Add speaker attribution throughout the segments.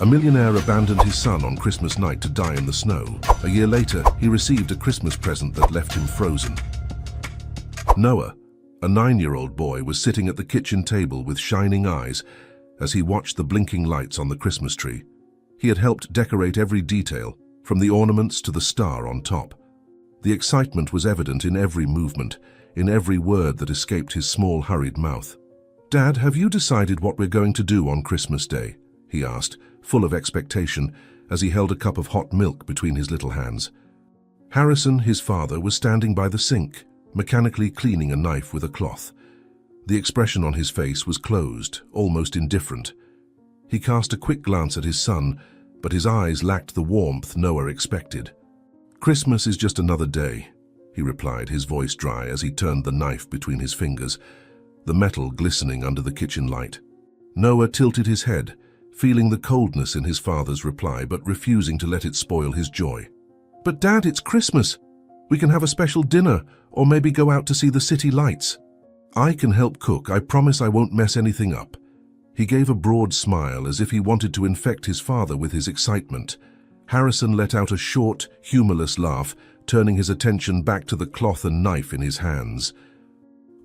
Speaker 1: A millionaire abandoned his son on Christmas night to die in the snow. A year later, he received a Christmas present that left him frozen. Noah, a 9-year-old boy, was sitting at the kitchen table with shining eyes as he watched the blinking lights on the Christmas tree. He had helped decorate every detail, from the ornaments to the star on top. The excitement was evident in every movement, in every word that escaped his small, hurried mouth. "Dad, have you decided what we're going to do on Christmas Day?" he asked, full of expectation, as he held a cup of hot milk between his little hands. Harrison, his father, was standing by the sink, mechanically cleaning a knife with a cloth. The expression on his face was closed, almost indifferent. He cast a quick glance at his son, but his eyes lacked the warmth Noah expected. "Christmas is just another day," he replied, his voice dry as he turned the knife between his fingers, the metal glistening under the kitchen light. Noah tilted his head, feeling the coldness in his father's reply, but refusing to let it spoil his joy. "But Dad, it's Christmas. We can have a special dinner, or maybe go out to see the city lights." "I can help cook. I promise I won't mess anything up." He gave a broad smile as if he wanted to infect his father with his excitement. Harrison let out a short, humorless laugh, turning his attention back to the cloth and knife in his hands.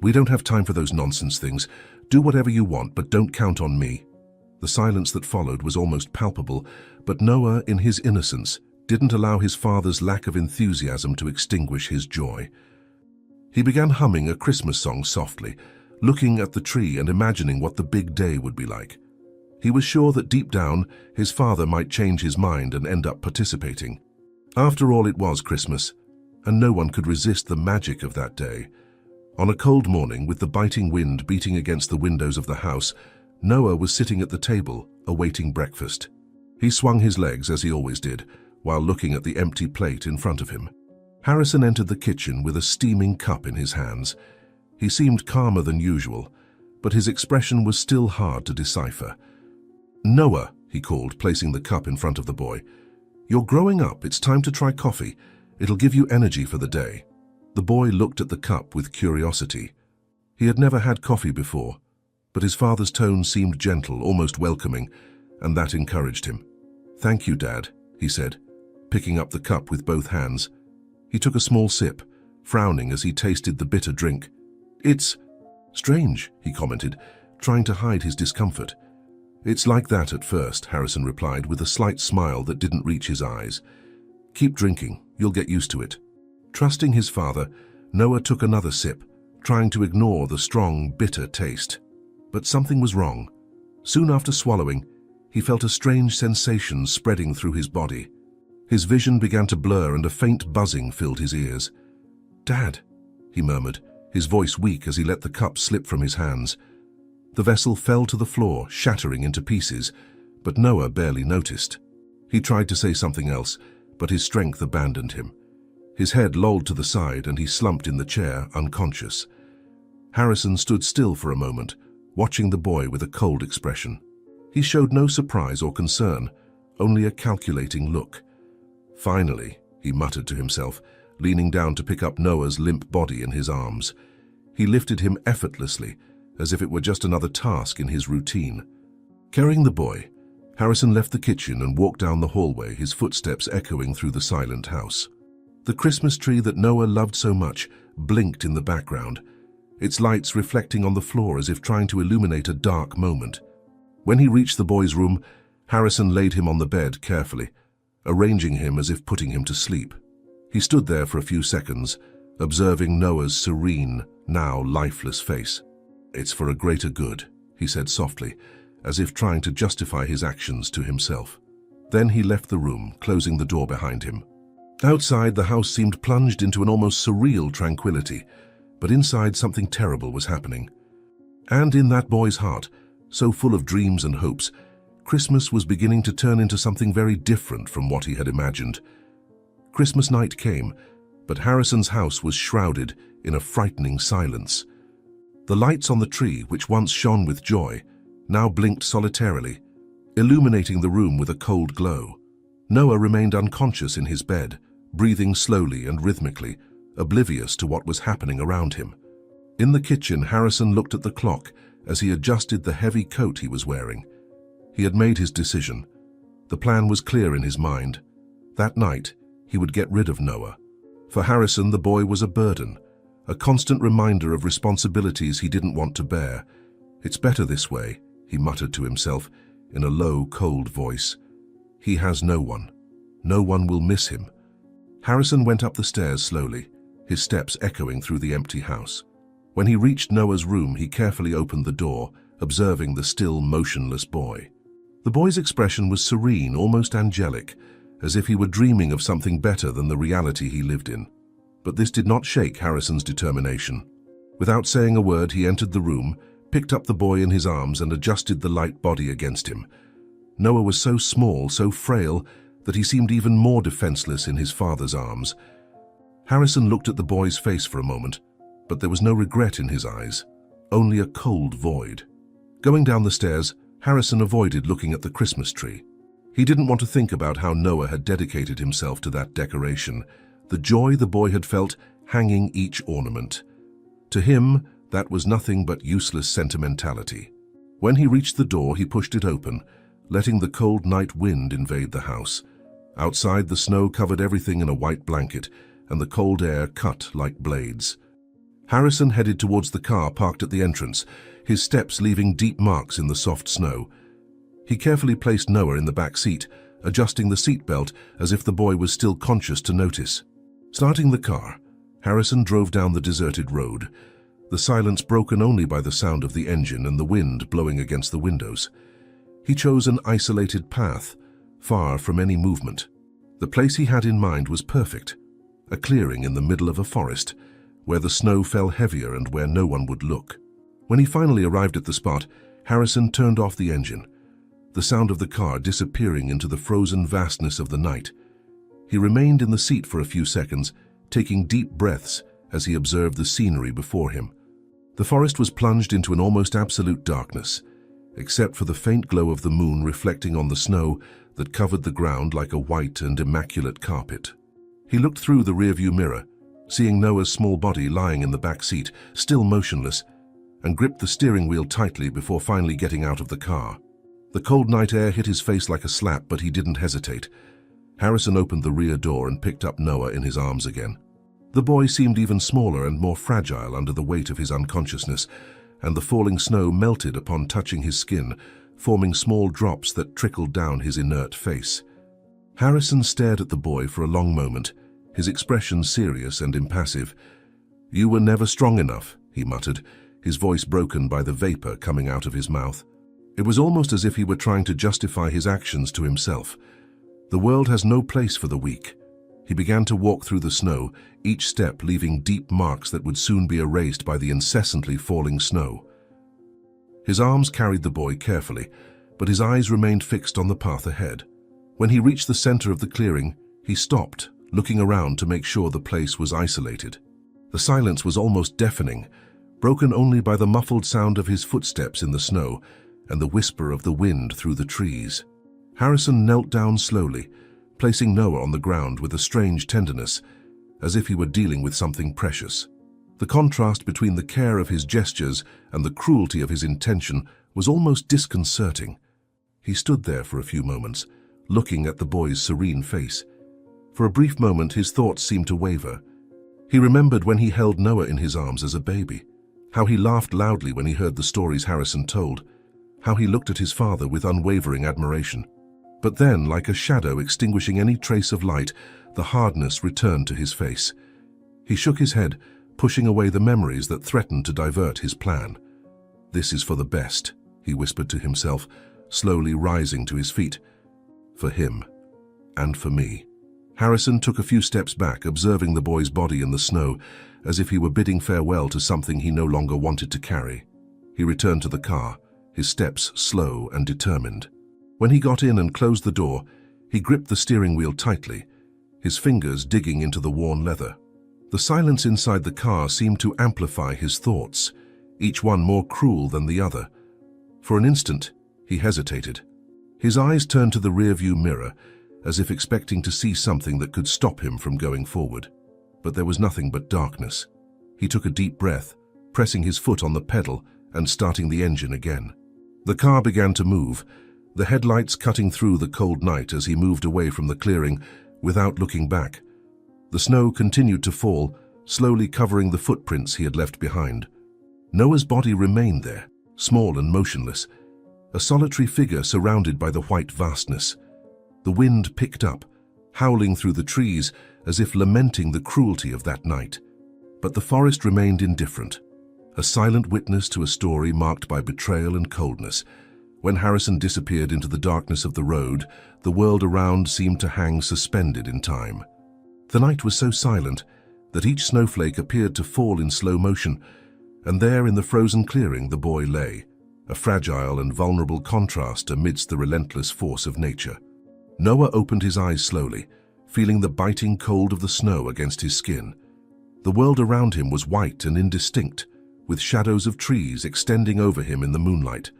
Speaker 1: "We don't have time for those nonsense things. Do whatever you want, but don't count on me." The silence that followed was almost palpable, but Noah, in his innocence, didn't allow his father's lack of enthusiasm to extinguish his joy. He began humming a Christmas song softly, looking at the tree and imagining what the big day would be like. He was sure that deep down, his father might change his mind and end up participating. After all, it was Christmas, and no one could resist the magic of that day. On a cold morning, with the biting wind beating against the windows of the house, Noah was sitting at the table, awaiting breakfast. He swung his legs, as he always did, while looking at the empty plate in front of him. Harrison entered the kitchen with a steaming cup in his hands. He seemed calmer than usual, but his expression was still hard to decipher. "Noah," he called, placing the cup in front of the boy. "You're growing up. It's time to try coffee. It'll give you energy for the day." The boy looked at the cup with curiosity. He had never had coffee before, but his father's tone seemed gentle, almost welcoming, and that encouraged him. "Thank you, Dad," he said, picking up the cup with both hands. He took a small sip, frowning as he tasted the bitter drink. "It's strange," he commented, trying to hide his discomfort. "It's like that at first," Harrison replied, with a slight smile that didn't reach his eyes. "Keep drinking. You'll get used to it." Trusting his father, Noah took another sip, trying to ignore the strong, bitter taste. But something was wrong. Soon after swallowing, he felt a strange sensation spreading through his body. His vision began to blur and a faint buzzing filled his ears. "Dad," he murmured, his voice weak as he let the cup slip from his hands. The vessel fell to the floor, shattering into pieces, but Noah barely noticed. He tried to say something else, but his strength abandoned him. His head lolled to the side and he slumped in the chair, unconscious. Harrison stood still for a moment, watching the boy with a cold expression. He showed no surprise or concern, only a calculating look. "Finally," he muttered to himself, leaning down to pick up Noah's limp body in his arms. He lifted him effortlessly, as if it were just another task in his routine. Carrying the boy, Harrison left the kitchen and walked down the hallway, his footsteps echoing through the silent house. The Christmas tree that Noah loved so much blinked in the background, its lights reflecting on the floor as if trying to illuminate a dark moment. When he reached the boy's room, Harrison laid him on the bed carefully, arranging him as if putting him to sleep. He stood there for a few seconds, observing Noah's serene, now lifeless face. "It's for a greater good," he said softly, as if trying to justify his actions to himself. Then he left the room, closing the door behind him. Outside, the house seemed plunged into an almost surreal tranquility, but inside something terrible was happening. And in that boy's heart, so full of dreams and hopes, Christmas was beginning to turn into something very different from what he had imagined. Christmas night came, but Harrison's house was shrouded in a frightening silence. The lights on the tree, which once shone with joy, now blinked solitarily, illuminating the room with a cold glow. Noah remained unconscious in his bed, breathing slowly and rhythmically, oblivious to what was happening around him. In the kitchen, Harrison looked at the clock as he adjusted the heavy coat he was wearing. He had made his decision. The plan was clear in his mind. That night, he would get rid of Noah. For Harrison, the boy was a burden, a constant reminder of responsibilities he didn't want to bear. "It's better this way," he muttered to himself in a low, cold voice. "He has no one. No one will miss him." Harrison went up the stairs slowly, his steps echoing through the empty house. When he reached Noah's room, he carefully opened the door, observing the still, motionless boy. The boy's expression was serene, almost angelic, as if he were dreaming of something better than the reality he lived in. But this did not shake Harrison's determination. Without saying a word, he entered the room, picked up the boy in his arms and adjusted the light body against him. Noah was so small, so frail, that he seemed even more defenseless in his father's arms. Harrison looked at the boy's face for a moment, but there was no regret in his eyes, only a cold void. Going down the stairs, Harrison avoided looking at the Christmas tree. He didn't want to think about how Noah had dedicated himself to that decoration, the joy the boy had felt hanging each ornament. To him, that was nothing but useless sentimentality. When he reached the door, he pushed it open, letting the cold night wind invade the house. Outside, the snow covered everything in a white blanket, and the cold air cut like blades. Harrison headed towards the car parked at the entrance, his steps leaving deep marks in the soft snow. He carefully placed Noah in the back seat, adjusting the seatbelt as if the boy was still conscious to notice. Starting the car, Harrison drove down the deserted road, the silence broken only by the sound of the engine and the wind blowing against the windows. He chose an isolated path, far from any movement. The place he had in mind was perfect, a clearing in the middle of a forest, where the snow fell heavier and where no one would look. When he finally arrived at the spot, Harrison turned off the engine, the sound of the car disappearing into the frozen vastness of the night. He remained in the seat for a few seconds, taking deep breaths as he observed the scenery before him. The forest was plunged into an almost absolute darkness, except for the faint glow of the moon reflecting on the snow that covered the ground like a white and immaculate carpet. He looked through the rearview mirror, seeing Noah's small body lying in the back seat, still motionless, and gripped the steering wheel tightly before finally getting out of the car. The cold night air hit his face like a slap, but he didn't hesitate. Harrison opened the rear door and picked up Noah in his arms again. The boy seemed even smaller and more fragile under the weight of his unconsciousness, and the falling snow melted upon touching his skin, forming small drops that trickled down his inert face. Harrison stared at the boy for a long moment, his expression serious and impassive. "You were never strong enough," he muttered, his voice broken by the vapor coming out of his mouth. It was almost as if he were trying to justify his actions to himself. The world has no place for the weak. He began to walk through the snow, each step leaving deep marks that would soon be erased by the incessantly falling snow. His arms carried the boy carefully, but his eyes remained fixed on the path ahead. When he reached the center of the clearing, he stopped, looking around to make sure the place was isolated. The silence was almost deafening, broken only by the muffled sound of his footsteps in the snow and the whisper of the wind through the trees. Harrison knelt down slowly, placing Noah on the ground with a strange tenderness, as if he were dealing with something precious. The contrast between the care of his gestures and the cruelty of his intention was almost disconcerting. He stood there for a few moments, looking at the boy's serene face. For a brief moment, his thoughts seemed to waver. He remembered when he held Noah in his arms as a baby, how he laughed loudly when he heard the stories Harrison told, how he looked at his father with unwavering admiration. But then, like a shadow extinguishing any trace of light, the hardness returned to his face. He shook his head, pushing away the memories that threatened to divert his plan. "This is for the best," he whispered to himself, slowly rising to his feet. "For him, and for me." Harrison took a few steps back, observing the boy's body in the snow, as if he were bidding farewell to something he no longer wanted to carry. He returned to the car, his steps slow and determined. When he got in and closed the door, he gripped the steering wheel tightly, his fingers digging into the worn leather. The silence inside the car seemed to amplify his thoughts, each one more cruel than the other. For an instant, he hesitated. His eyes turned to the rearview mirror, as if expecting to see something that could stop him from going forward. But there was nothing but darkness. He took a deep breath, pressing his foot on the pedal and starting the engine again. The car began to move, the headlights cutting through the cold night as he moved away from the clearing without looking back. The snow continued to fall, slowly covering the footprints he had left behind. Noah's body remained there, small and motionless, a solitary figure surrounded by the white vastness. The wind picked up, howling through the trees as if lamenting the cruelty of that night. But the forest remained indifferent, a silent witness to a story marked by betrayal and coldness. When Harrison disappeared into the darkness of the road, the world around seemed to hang suspended in time. The night was so silent that each snowflake appeared to fall in slow motion, and there in the frozen clearing the boy lay, a fragile and vulnerable contrast amidst the relentless force of nature. Noah opened his eyes slowly, feeling the biting cold of the snow against his skin. The world around him was white and indistinct, with shadows of trees extending over him in the moonlight.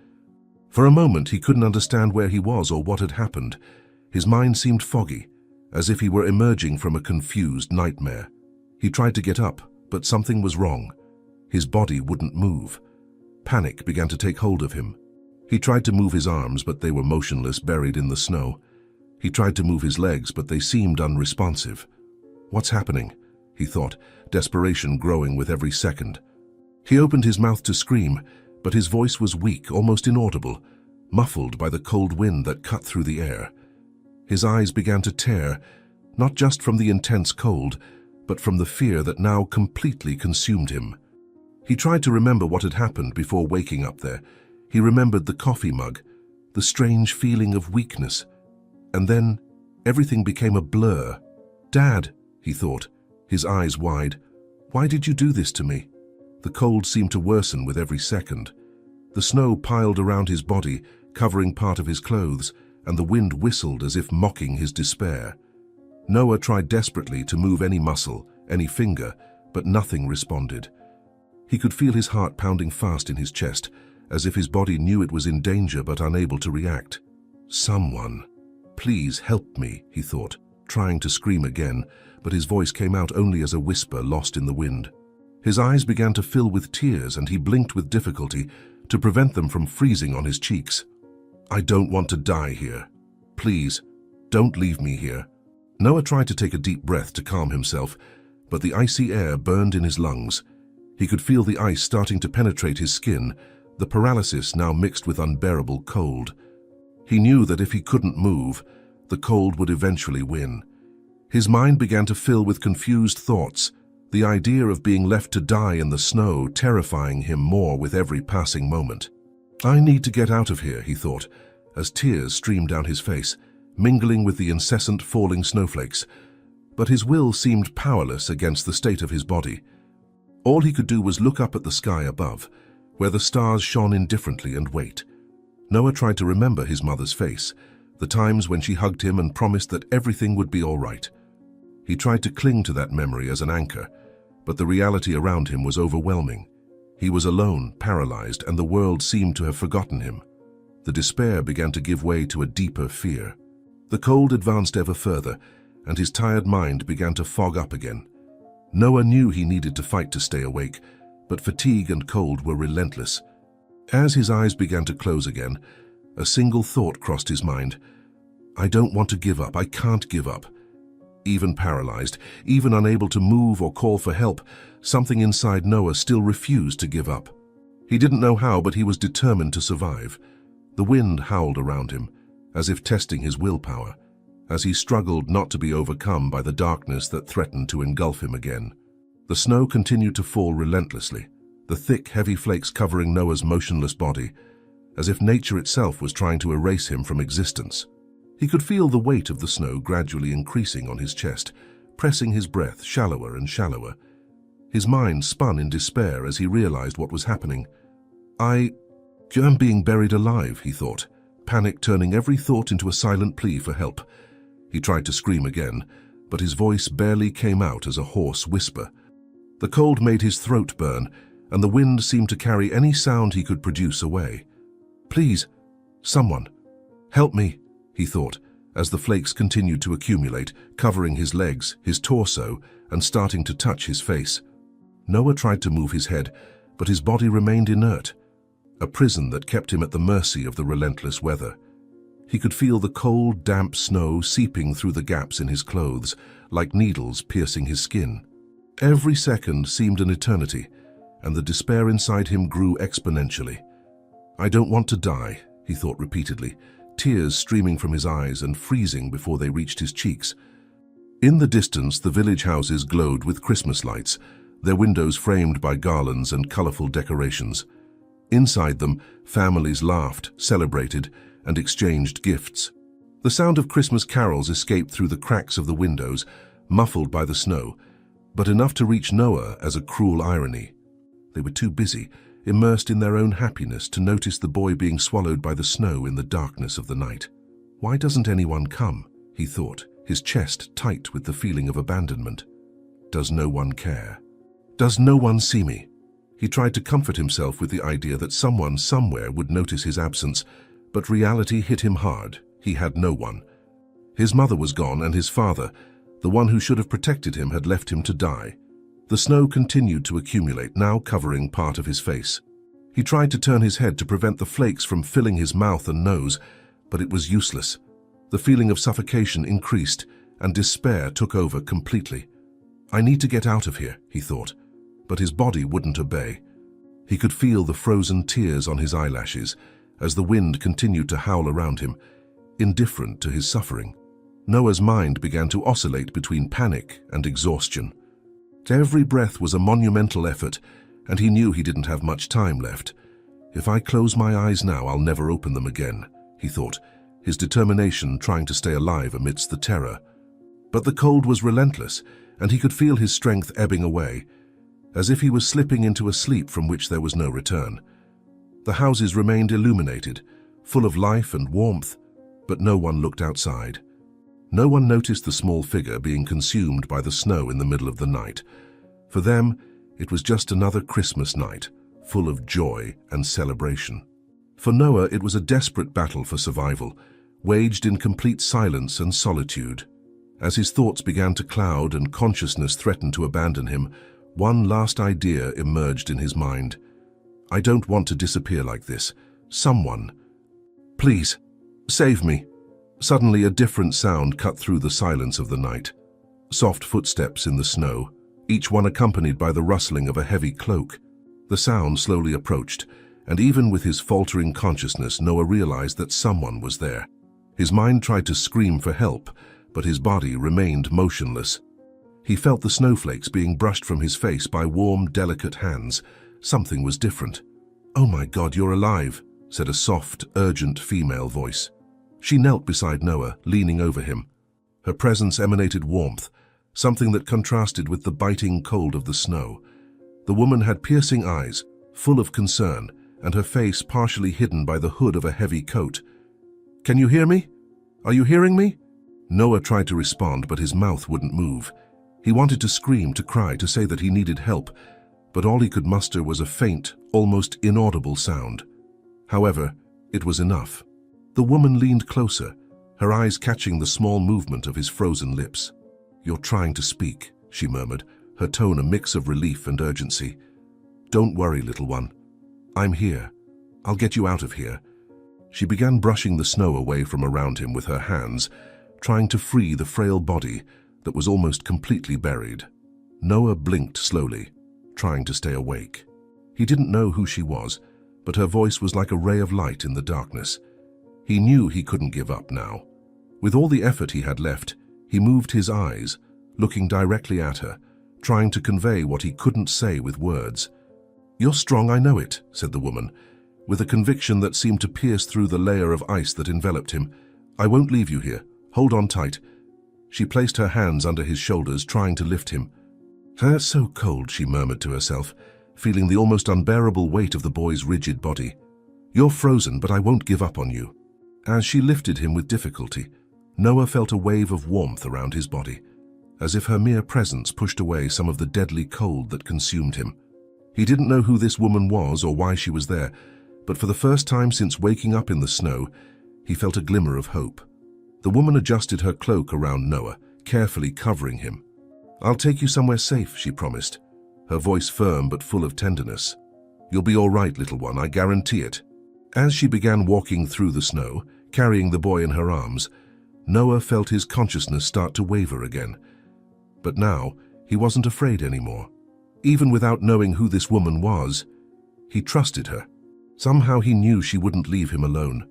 Speaker 1: For a moment he couldn't understand where he was or what had happened. His mind seemed foggy, as if he were emerging from a confused nightmare. He tried to get up, but something was wrong. His body wouldn't move. Panic began to take hold of him. He tried to move his arms, but they were motionless, buried in the snow. He tried to move his legs, but they seemed unresponsive. "What's happening?" he thought, desperation growing with every second. He opened his mouth to scream, but his voice was weak, almost inaudible, muffled by the cold wind that cut through the air. His eyes began to tear, not just from the intense cold, but from the fear that now completely consumed him. He tried to remember what had happened before waking up there. He remembered the coffee mug, the strange feeling of weakness. And then everything became a blur. "Dad," he thought, his eyes wide, "why did you do this to me?" The cold seemed to worsen with every second. The snow piled around his body, covering part of his clothes, and the wind whistled as if mocking his despair. Noah tried desperately to move any muscle, any finger, but nothing responded. He could feel his heart pounding fast in his chest, as if his body knew it was in danger but unable to react. "Someone, please help me," he thought, trying to scream again, but his voice came out only as a whisper lost in the wind. His eyes began to fill with tears, and he blinked with difficulty to prevent them from freezing on his cheeks. "I don't want to die here. Please, don't leave me here." Noah tried to take a deep breath to calm himself, but the icy air burned in his lungs. He could feel the ice starting to penetrate his skin, the paralysis now mixed with unbearable cold. He knew that if he couldn't move, the cold would eventually win. His mind began to fill with confused thoughts, the idea of being left to die in the snow terrifying him more with every passing moment. "I need to get out of here," he thought, as tears streamed down his face, mingling with the incessant falling snowflakes. But his will seemed powerless against the state of his body. All he could do was look up at the sky above, where the stars shone indifferently, and wait. Noah tried to remember his mother's face, the times when she hugged him and promised that everything would be all right. He tried to cling to that memory as an anchor, but the reality around him was overwhelming. He was alone, paralyzed, and the world seemed to have forgotten him. The despair began to give way to a deeper fear. The cold advanced ever further, and his tired mind began to fog up again. Noah knew he needed to fight to stay awake, but fatigue and cold were relentless. As his eyes began to close again, a single thought crossed his mind. "I don't want to give up. I can't give up." Even paralyzed, even unable to move or call for help, something inside Noah still refused to give up. He didn't know how, but he was determined to survive. The wind howled around him, as if testing his willpower, as he struggled not to be overcome by the darkness that threatened to engulf him again. The snow continued to fall relentlessly, the thick, heavy flakes covering Noah's motionless body, as if nature itself was trying to erase him from existence. He could feel the weight of the snow gradually increasing on his chest, pressing his breath shallower and shallower. His mind spun in despair as he realized what was happening. I'm being buried alive," he thought, panic turning every thought into a silent plea for help. He tried to scream again, but his voice barely came out as a hoarse whisper. The cold made his throat burn, and the wind seemed to carry any sound he could produce away. "Please, someone, help me," he thought, as the flakes continued to accumulate, covering his legs, his torso, and starting to touch his face. Noah tried to move his head, but his body remained inert, a prison that kept him at the mercy of the relentless weather. He could feel the cold, damp snow seeping through the gaps in his clothes, like needles piercing his skin. Every second seemed an eternity, and the despair inside him grew exponentially. "I don't want to die," he thought repeatedly, tears streaming from his eyes and freezing before they reached his cheeks. In the distance, the village houses glowed with Christmas lights, their windows framed by garlands and colorful decorations. Inside them, families laughed, celebrated, and exchanged gifts. The sound of Christmas carols escaped through the cracks of the windows, muffled by the snow, but enough to reach Noah as a cruel irony. They were too busy, immersed in their own happiness, to notice the boy being swallowed by the snow in the darkness of the night. "Why doesn't anyone come?" he thought, his chest tight with the feeling of abandonment. "Does no one care? Does no one see me?" He tried to comfort himself with the idea that someone somewhere would notice his absence, but reality hit him hard. He had no one. His mother was gone, and his father, the one who should have protected him, had left him to die. The snow continued to accumulate, now covering part of his face. He tried to turn his head to prevent the flakes from filling his mouth and nose, but it was useless. The feeling of suffocation increased, and despair took over completely. "I need to get out of here," he thought, but his body wouldn't obey. He could feel the frozen tears on his eyelashes as the wind continued to howl around him, indifferent to his suffering. Noah's mind began to oscillate between panic and exhaustion. Every breath was a monumental effort, and he knew he didn't have much time left. "If I close my eyes now, I'll never open them again," he thought, his determination trying to stay alive amidst the terror. But the cold was relentless, and he could feel his strength ebbing away, as if he was slipping into a sleep from which there was no return. The houses remained illuminated, full of life and warmth, but no one looked outside. No one noticed the small figure being consumed by the snow in the middle of the night. For them, it was just another Christmas night, full of joy and celebration. For Noah, it was a desperate battle for survival, waged in complete silence and solitude. As his thoughts began to cloud and consciousness threatened to abandon him, one last idea emerged in his mind. "I don't want to disappear like this. Someone, please, save me." Suddenly, a different sound cut through the silence of the night. Soft footsteps in the snow, each one accompanied by the rustling of a heavy cloak. The sound slowly approached, and even with his faltering consciousness, Noah realized that someone was there. His mind tried to scream for help, but his body remained motionless. He felt the snowflakes being brushed from his face by warm, delicate hands. Something was different. "Oh my God, you're alive," said a soft, urgent female voice. She knelt beside Noah, leaning over him. Her presence emanated warmth, something that contrasted with the biting cold of the snow. The woman had piercing eyes, full of concern, and her face partially hidden by the hood of a heavy coat. "Can you hear me? Are you hearing me?" Noah tried to respond, but his mouth wouldn't move. He wanted to scream, to cry, to say that he needed help, but all he could muster was a faint, almost inaudible sound. However, it was enough. The woman leaned closer, her eyes catching the small movement of his frozen lips. "You're trying to speak," she murmured, her tone a mix of relief and urgency. "Don't worry, little one. I'm here. I'll get you out of here." She began brushing the snow away from around him with her hands, trying to free the frail body that was almost completely buried. Noah blinked slowly, trying to stay awake. He didn't know who she was, but her voice was like a ray of light in the darkness. He knew he couldn't give up now. With all the effort he had left, he moved his eyes, looking directly at her, trying to convey what he couldn't say with words. "You're strong, I know it," said the woman, with a conviction that seemed to pierce through the layer of ice that enveloped him. "I won't leave you here. Hold on tight." She placed her hands under his shoulders, trying to lift him. "That's so cold," she murmured to herself, feeling the almost unbearable weight of the boy's rigid body. "You're frozen, but I won't give up on you." As she lifted him with difficulty, Noah felt a wave of warmth around his body, as if her mere presence pushed away some of the deadly cold that consumed him. He didn't know who this woman was or why she was there, but for the first time since waking up in the snow, he felt a glimmer of hope. The woman adjusted her cloak around Noah, carefully covering him. "I'll take you somewhere safe," she promised, her voice firm but full of tenderness. "You'll be all right, little one, I guarantee it." As she began walking through the snow, carrying the boy in her arms, Noah felt his consciousness start to waver again. But now, he wasn't afraid anymore. Even without knowing who this woman was, he trusted her. Somehow he knew she wouldn't leave him alone.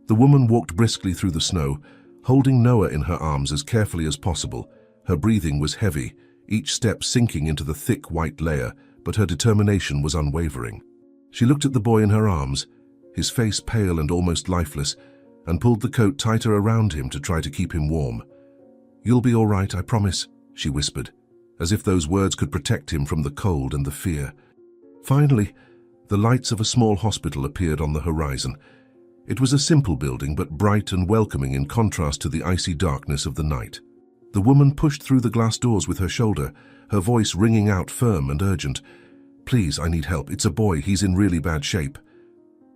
Speaker 1: The woman walked briskly through the snow, holding Noah in her arms as carefully as possible. Her breathing was heavy, each step sinking into the thick white layer, but her determination was unwavering. She looked at the boy in her arms, his face pale and almost lifeless, and pulled the coat tighter around him to try to keep him warm. "You'll be all right, I promise," she whispered, as if those words could protect him from the cold and the fear. Finally, the lights of a small hospital appeared on the horizon. It was a simple building, but bright and welcoming in contrast to the icy darkness of the night. The woman pushed through the glass doors with her shoulder, her voice ringing out firm and urgent. "Please, I need help. It's a boy. He's in really bad shape."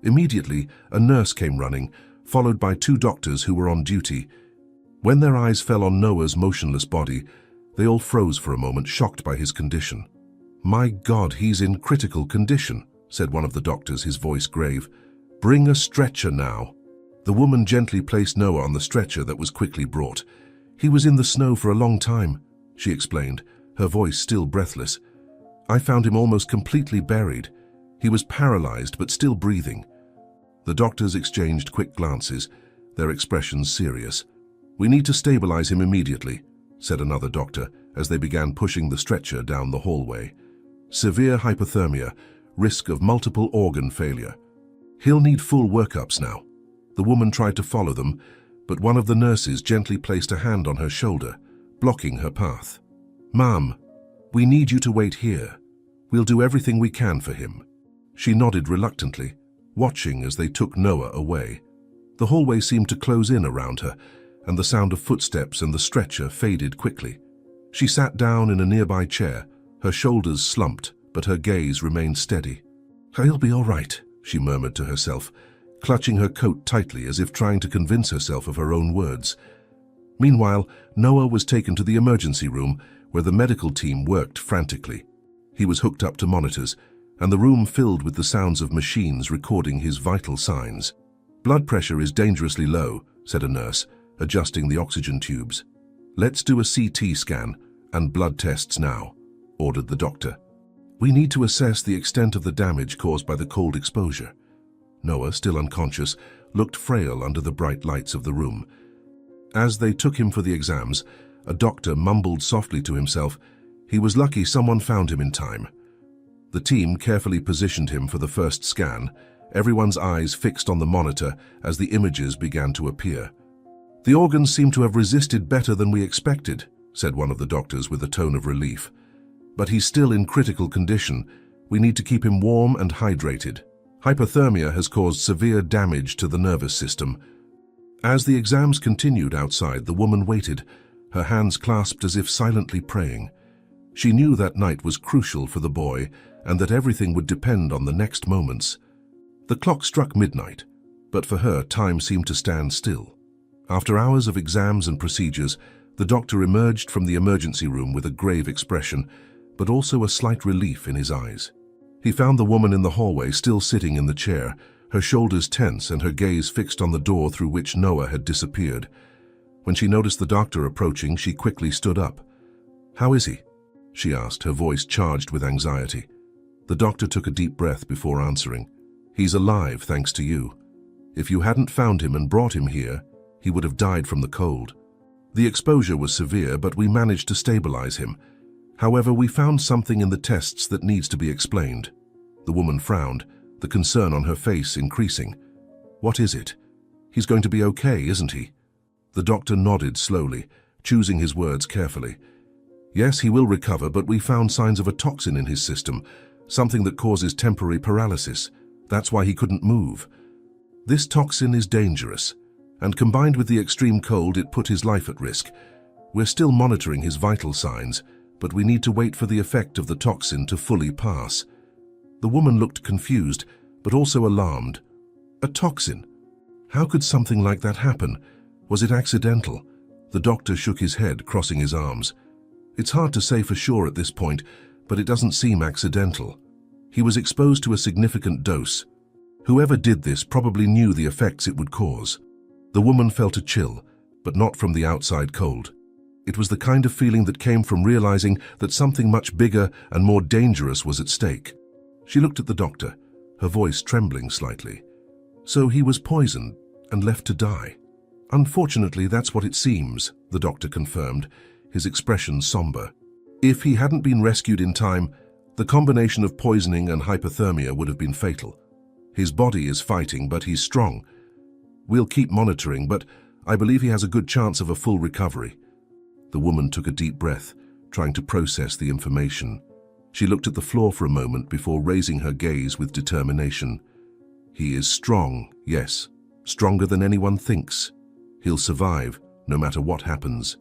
Speaker 1: Immediately, a nurse came running, followed by 2 doctors who were on duty. When their eyes fell on Noah's motionless body, they all froze for a moment, shocked by his condition. "My God, he's in critical condition," said one of the doctors, his voice grave. "Bring a stretcher now." The woman gently placed Noah on the stretcher that was quickly brought. "He was in the snow for a long time," she explained, her voice still breathless. "I found him almost completely buried. He was paralyzed but still breathing." The doctors exchanged quick glances, their expressions serious. "We need to stabilize him immediately," said another doctor as they began pushing the stretcher down the hallway. "Severe hypothermia, risk of multiple organ failure. He'll need full workups now." The woman tried to follow them, but one of the nurses gently placed a hand on her shoulder, blocking her path. "Ma'am, we need you to wait here. We'll do everything we can for him." She nodded reluctantly, watching as they took Noah away. The hallway seemed to close in around her, and the sound of footsteps and the stretcher faded quickly. She sat down in a nearby chair, her shoulders slumped, but her gaze remained steady. "He'll be all right," she murmured to herself, clutching her coat tightly as if trying to convince herself of her own words. Meanwhile, Noah was taken to the emergency room, where the medical team worked frantically. He was hooked up to monitors, and the room filled with the sounds of machines recording his vital signs. "Blood pressure is dangerously low," said a nurse, adjusting the oxygen tubes. "Let's do a CT scan and blood tests now," ordered the doctor. "We need to assess the extent of the damage caused by the cold exposure." Noah, still unconscious, looked frail under the bright lights of the room. As they took him for the exams, a doctor mumbled softly to himself, "He was lucky someone found him in time." The team carefully positioned him for the first scan, everyone's eyes fixed on the monitor as the images began to appear. "The organs seem to have resisted better than we expected," said one of the doctors with a tone of relief. "But he's still in critical condition. We need to keep him warm and hydrated. Hypothermia has caused severe damage to the nervous system." As the exams continued outside, the woman waited, her hands clasped as if silently praying. She knew that night was crucial for the boy and that everything would depend on the next moments. The clock struck midnight, but for her, time seemed to stand still. After hours of exams and procedures, the doctor emerged from the emergency room with a grave expression, but also a slight relief in his eyes. He found the woman in the hallway still sitting in the chair, her shoulders tense and her gaze fixed on the door through which Noah had disappeared. When she noticed the doctor approaching, she quickly stood up. "How is he?" she asked, her voice charged with anxiety. The doctor took a deep breath before answering. "He's alive, thanks to you. If you hadn't found him and brought him here, he would have died from the cold. The exposure was severe, but we managed to stabilize him. However, we found something in the tests that needs to be explained." The woman frowned, the concern on her face increasing. "What is it? He's going to be okay, isn't he?" The doctor nodded slowly, choosing his words carefully. "Yes, he will recover, but we found signs of a toxin in his system, something that causes temporary paralysis. That's why he couldn't move. This toxin is dangerous, and combined with the extreme cold, it put his life at risk. We're still monitoring his vital signs, but we need to wait for the effect of the toxin to fully pass." The woman looked confused, but also alarmed. "A toxin? How could something like that happen? Was it accidental?" The doctor shook his head, crossing his arms. "It's hard to say for sure at this point, but it doesn't seem accidental. He was exposed to a significant dose. Whoever did this probably knew the effects it would cause." The woman felt a chill, but not from the outside cold. It was the kind of feeling that came from realizing that something much bigger and more dangerous was at stake. She looked at the doctor, her voice trembling slightly. So he was poisoned and left to die. Unfortunately, that's what it seems, the doctor confirmed, his expression somber. If he hadn't been rescued in time, the combination of poisoning and hypothermia would have been fatal. His body is fighting, but he's strong. We'll keep monitoring, but I believe he has a good chance of a full recovery. The woman took a deep breath, trying to process the information. She looked at the floor for a moment before raising her gaze with determination. He is strong, yes, stronger than anyone thinks. He'll survive, no matter what happens.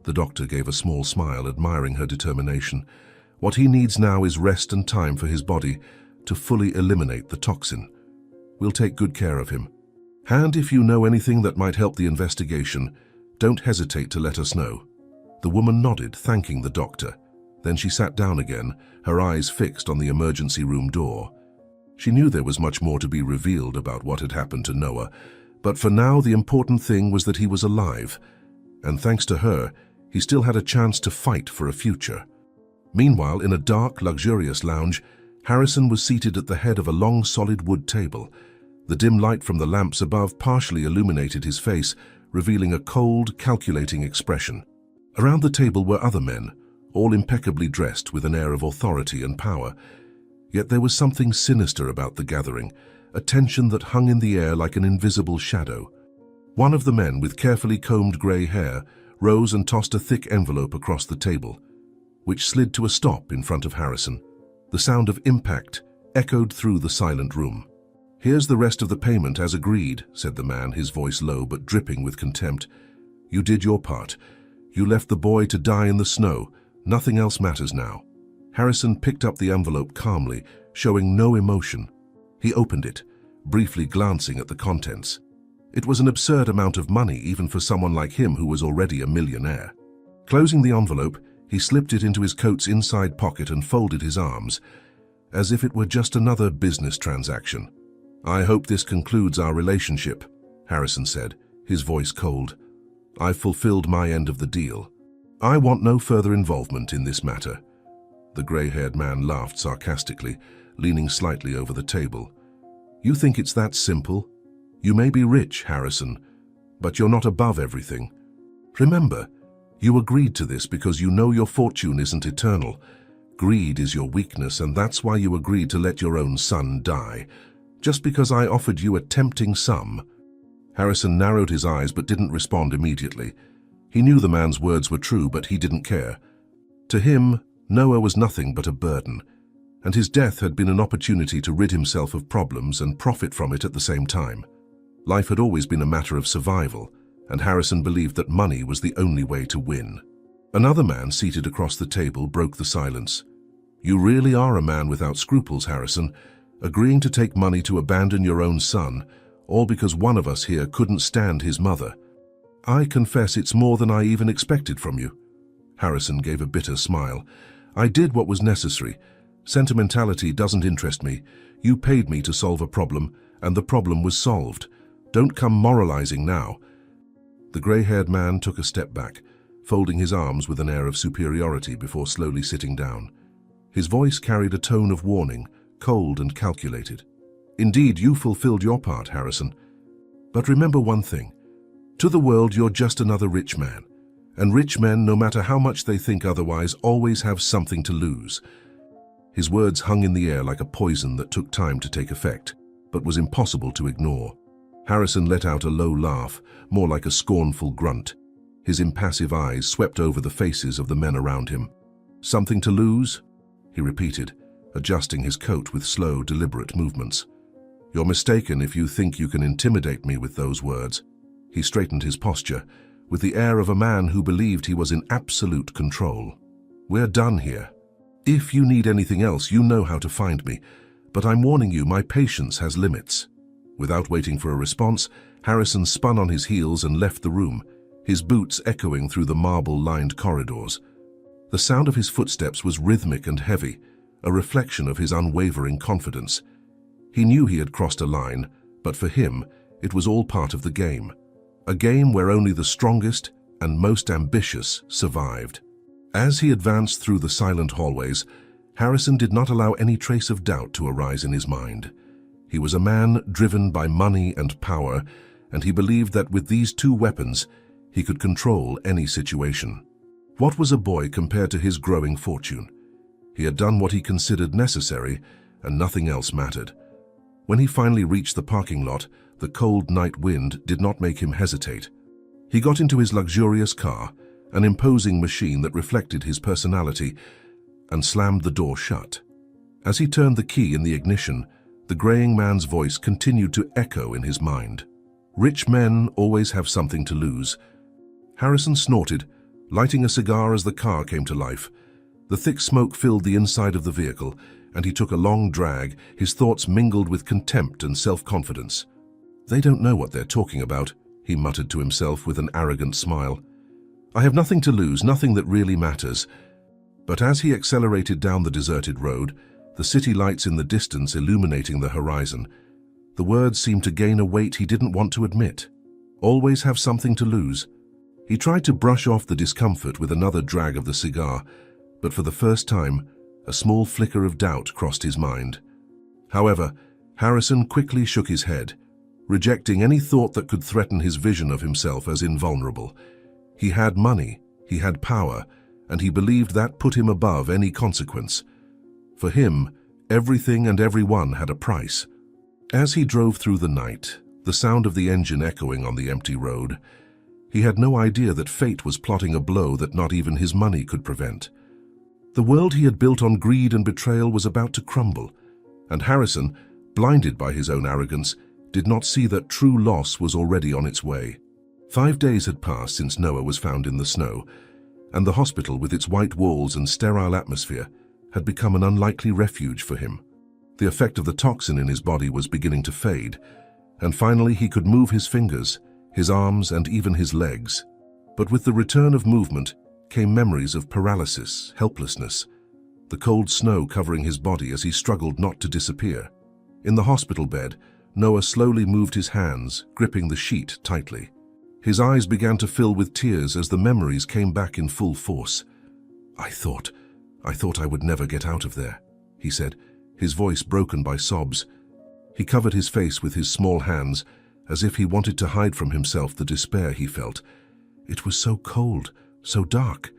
Speaker 1: The doctor gave a small smile, admiring her determination. What he needs now is rest and time for his body to fully eliminate the toxin. We'll take good care of him. And if you know anything that might help the investigation, don't hesitate to let us know. The woman nodded, thanking the doctor. Then she sat down again, her eyes fixed on the emergency room door. She knew there was much more to be revealed about what had happened to Noah, but for now the important thing was that he was alive, and thanks to her, he still had a chance to fight for a future. Meanwhile, in a dark, luxurious lounge, Harrison was seated at the head of a long, solid wood table. The dim light from the lamps above partially illuminated his face, revealing a cold, calculating expression. Around the table were other men, all impeccably dressed with an air of authority and power. Yet there was something sinister about the gathering, a tension that hung in the air like an invisible shadow. One of the men, with carefully combed grey hair, rose and tossed a thick envelope across the table, which slid to a stop in front of Harrison. The sound of impact echoed through the silent room. "Here's the rest of the payment as agreed," said the man, his voice low but dripping with contempt. "You did your part. You left the boy to die in the snow. Nothing else matters now." Harrison picked up the envelope calmly, showing no emotion. He opened it, briefly glancing at the contents. It was an absurd amount of money even for someone like him who was already a millionaire. Closing the envelope, he slipped it into his coat's inside pocket and folded his arms, as if it were just another business transaction. "I hope this concludes our relationship," Harrison said, his voice cold. "I've fulfilled my end of the deal. I want no further involvement in this matter." The grey-haired man laughed sarcastically, leaning slightly over the table. "You think it's that simple? You may be rich, Harrison, but you're not above everything. Remember, you agreed to this because you know your fortune isn't eternal. Greed is your weakness, and that's why you agreed to let your own son die, just because I offered you a tempting sum." Harrison narrowed his eyes but didn't respond immediately. He knew the man's words were true, but he didn't care. To him, Noah was nothing but a burden, and his death had been an opportunity to rid himself of problems and profit from it at the same time. Life had always been a matter of survival, and Harrison believed that money was the only way to win. Another man seated across the table broke the silence. "You really are a man without scruples, Harrison, agreeing to take money to abandon your own son, all because one of us here couldn't stand his mother. I confess it's more than I even expected from you." Harrison gave a bitter smile. "I did what was necessary. Sentimentality doesn't interest me. You paid me to solve a problem, and the problem was solved. Don't come moralizing now." The grey-haired man took a step back, folding his arms with an air of superiority before slowly sitting down. His voice carried a tone of warning, cold and calculated. "Indeed, you fulfilled your part, Harrison. But remember one thing. To the world, you're just another rich man. And rich men, no matter how much they think otherwise, always have something to lose." His words hung in the air like a poison that took time to take effect, but was impossible to ignore. Harrison let out a low laugh, more like a scornful grunt. His impassive eyes swept over the faces of the men around him. "Something to lose?" he repeated, adjusting his coat with slow, deliberate movements. "You're mistaken if you think you can intimidate me with those words." He straightened his posture, with the air of a man who believed he was in absolute control. "We're done here. If you need anything else, you know how to find me, but I'm warning you, my patience has limits." Without waiting for a response, Harrison spun on his heels and left the room, his boots echoing through the marble-lined corridors. The sound of his footsteps was rhythmic and heavy, a reflection of his unwavering confidence. He knew he had crossed a line, but for him, it was all part of the game. a game where only the strongest and most ambitious survived. As he advanced through the silent hallways, Harrison did not allow any trace of doubt to arise in his mind. He was a man driven by money and power, and he believed that with these two weapons, he could control any situation. What was a boy compared to his growing fortune? He had done what he considered necessary, and nothing else mattered. When he finally reached the parking lot, the cold night wind did not make him hesitate. He got into his luxurious car, an imposing machine that reflected his personality, and slammed the door shut. As he turned the key in the ignition, the graying man's voice continued to echo in his mind. Rich men always have something to lose. Harrison snorted, lighting a cigar as the car came to life. The thick smoke filled the inside of the vehicle, and he took a long drag, his thoughts mingled with contempt and self-confidence. "They don't know what they're talking about," he muttered to himself with an arrogant smile. "I have nothing to lose, nothing that really matters." But as he accelerated down the deserted road, the city lights in the distance illuminating the horizon, the words seemed to gain a weight he didn't want to admit. Always have something to lose. He tried to brush off the discomfort with another drag of the cigar, but for the first time, a small flicker of doubt crossed his mind. However, Harrison quickly shook his head, rejecting any thought that could threaten his vision of himself as invulnerable. He had money, he had power, and he believed that put him above any consequence. For him, everything and everyone had a price. As he drove through the night, the sound of the engine echoing on the empty road, he had no idea that fate was plotting a blow that not even his money could prevent. The world he had built on greed and betrayal was about to crumble, and Harrison, blinded by his own arrogance, did not see that true loss was already on its way. 5 days had passed since Noah was found in the snow, and the hospital with its white walls and sterile atmosphere had become an unlikely refuge for him. The effect of the toxin in his body was beginning to fade, and finally he could move his fingers, his arms, and even his legs. But with the return of movement came memories of paralysis, helplessness, the cold snow covering his body as he struggled not to disappear. In the hospital bed, Noah slowly moved his hands, gripping the sheet tightly. His eyes began to fill with tears as the memories came back in full force. I thought I would never get out of there," he said, his voice broken by sobs. He covered his face with his small hands, as if he wanted to hide from himself the despair he felt. It was so cold, so dark.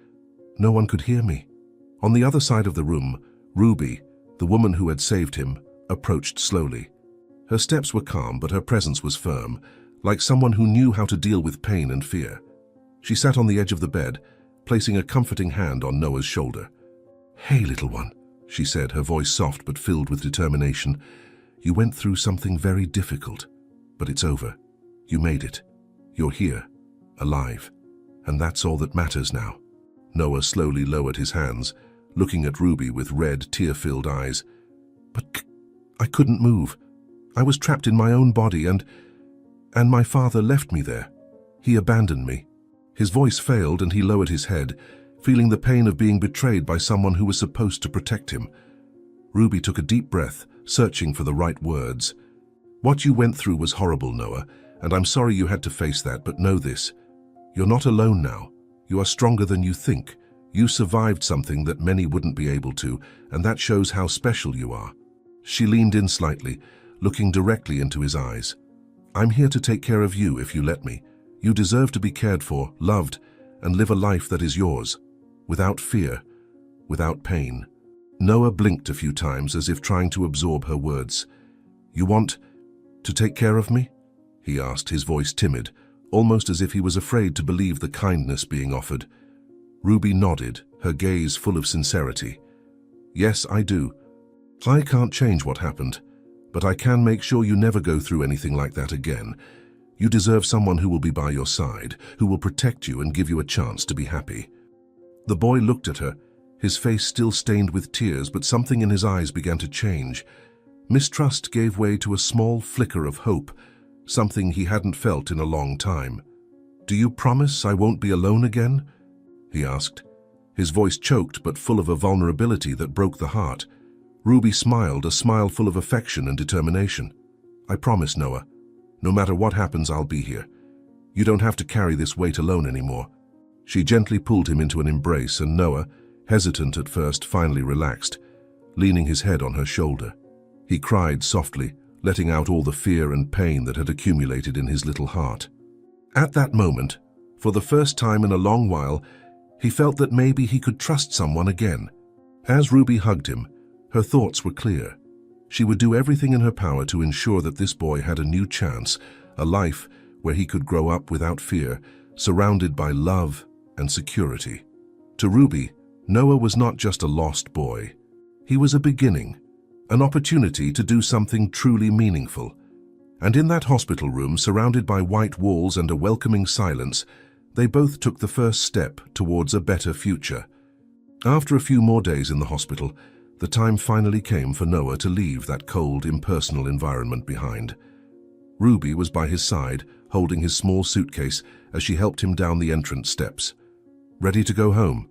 Speaker 1: No one could hear me. On the other side of the room, Ruby, the woman who had saved him, approached slowly. Her steps were calm, but her presence was firm, like someone who knew how to deal with pain and fear. She sat on the edge of the bed, placing a comforting hand on Noah's shoulder. "Hey, little one," she said, her voice soft but filled with determination. "You went through something very difficult, but it's over. You made it. You're here, alive, and that's all that matters now." Noah slowly lowered his hands, looking at Ruby with red, tear-filled eyes. "But I couldn't move. I was trapped in my own body, and my father left me there. He abandoned me." His voice failed and he lowered his head, feeling the pain of being betrayed by someone who was supposed to protect him. Ruby took a deep breath, searching for the right words. "What you went through was horrible, Noah, and I'm sorry you had to face that, but know this. You're not alone now. You are stronger than you think. You survived something that many wouldn't be able to, and that shows how special you are." She leaned in slightly, looking directly into his eyes. "I'm here to take care of you if you let me. You deserve to be cared for, loved, and live a life that is yours, without fear, without pain." Noah blinked a few times as if trying to absorb her words. "You want to take care of me?" he asked, his voice timid, almost as if he was afraid to believe the kindness being offered. Ruby nodded, her gaze full of sincerity. "Yes, I do. I can't change what happened, but I can make sure you never go through anything like that again. You deserve someone who will be by your side, who will protect you and give you a chance to be happy." The boy looked at her, his face still stained with tears, but something in his eyes began to change. Mistrust gave way to a small flicker of hope, something he hadn't felt in a long time. "Do you promise I won't be alone again?" he asked. His voice choked but full of a vulnerability that broke the heart. Ruby smiled, a smile full of affection and determination. "I promise, Noah. No matter what happens, I'll be here. You don't have to carry this weight alone anymore." She gently pulled him into an embrace, and Noah, hesitant at first, finally relaxed, leaning his head on her shoulder. He cried softly, letting out all the fear and pain that had accumulated in his little heart. At that moment, for the first time in a long while, he felt that maybe he could trust someone again. As Ruby hugged him, her thoughts were clear. She would do everything in her power to ensure that this boy had a new chance, a life where he could grow up without fear, surrounded by love and security. To Ruby, Noah was not just a lost boy. He was a beginning, an opportunity to do something truly meaningful. And in that hospital room, surrounded by white walls and a welcoming silence, they both took the first step towards a better future. After a few more days in the hospital, the time finally came for Noah to leave that cold, impersonal environment behind. Ruby was by his side, holding his small suitcase as she helped him down the entrance steps. "Ready to go home?"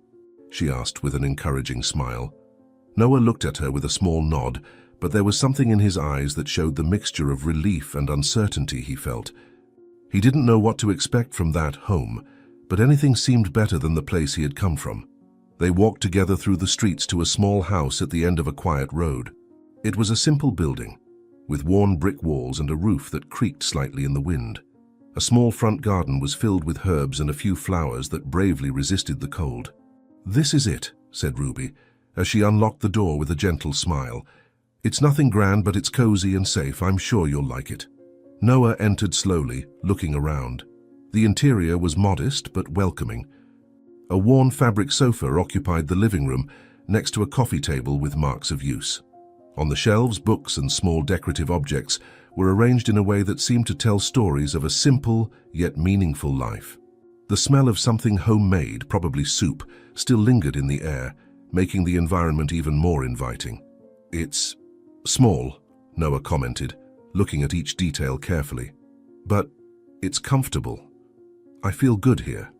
Speaker 1: she asked with an encouraging smile. Noah looked at her with a small nod, but there was something in his eyes that showed the mixture of relief and uncertainty he felt. He didn't know what to expect from that home, but anything seemed better than the place he had come from. They walked together through the streets to a small house at the end of a quiet road. It was a simple building, with worn brick walls and a roof that creaked slightly in the wind. A small front garden was filled with herbs and a few flowers that bravely resisted the cold. "This is it," said Ruby, as she unlocked the door with a gentle smile. "It's nothing grand, but it's cozy and safe. I'm sure you'll like it." Noah entered slowly, looking around. The interior was modest but welcoming. A worn fabric sofa occupied the living room, next to a coffee table with marks of use. On the shelves, books and small decorative objects were arranged in a way that seemed to tell stories of a simple yet meaningful life. The smell of something homemade, probably soup, still lingered in the air, making the environment even more inviting. "It's small," Noah commented, looking at each detail carefully. "But it's comfortable. I feel good here."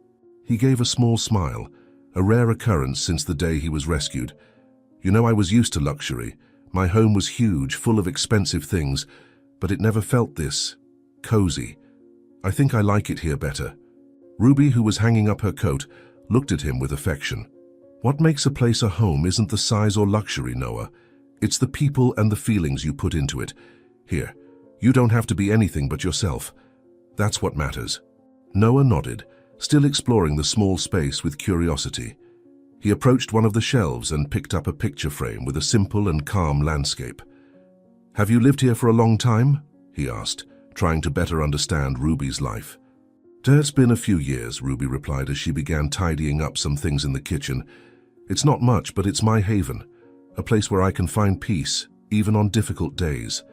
Speaker 1: He gave a small smile, a rare occurrence since the day he was rescued. "You know, I was used to luxury. My home was huge, full of expensive things, but it never felt this cozy. I think I like it here better." Ruby, who was hanging up her coat, looked at him with affection. "What makes a place a home isn't the size or luxury, Noah. It's the people and the feelings you put into it. Here, you don't have to be anything but yourself. That's what matters." Noah nodded, still exploring the small space with curiosity. He approached one of the shelves and picked up a picture frame with a simple and calm landscape. "Have you lived here for a long time?" he asked, trying to better understand Ruby's life. "It's been a few years," Ruby replied as she began tidying up some things in the kitchen. "It's not much, but it's my haven, a place where I can find peace, even on difficult days.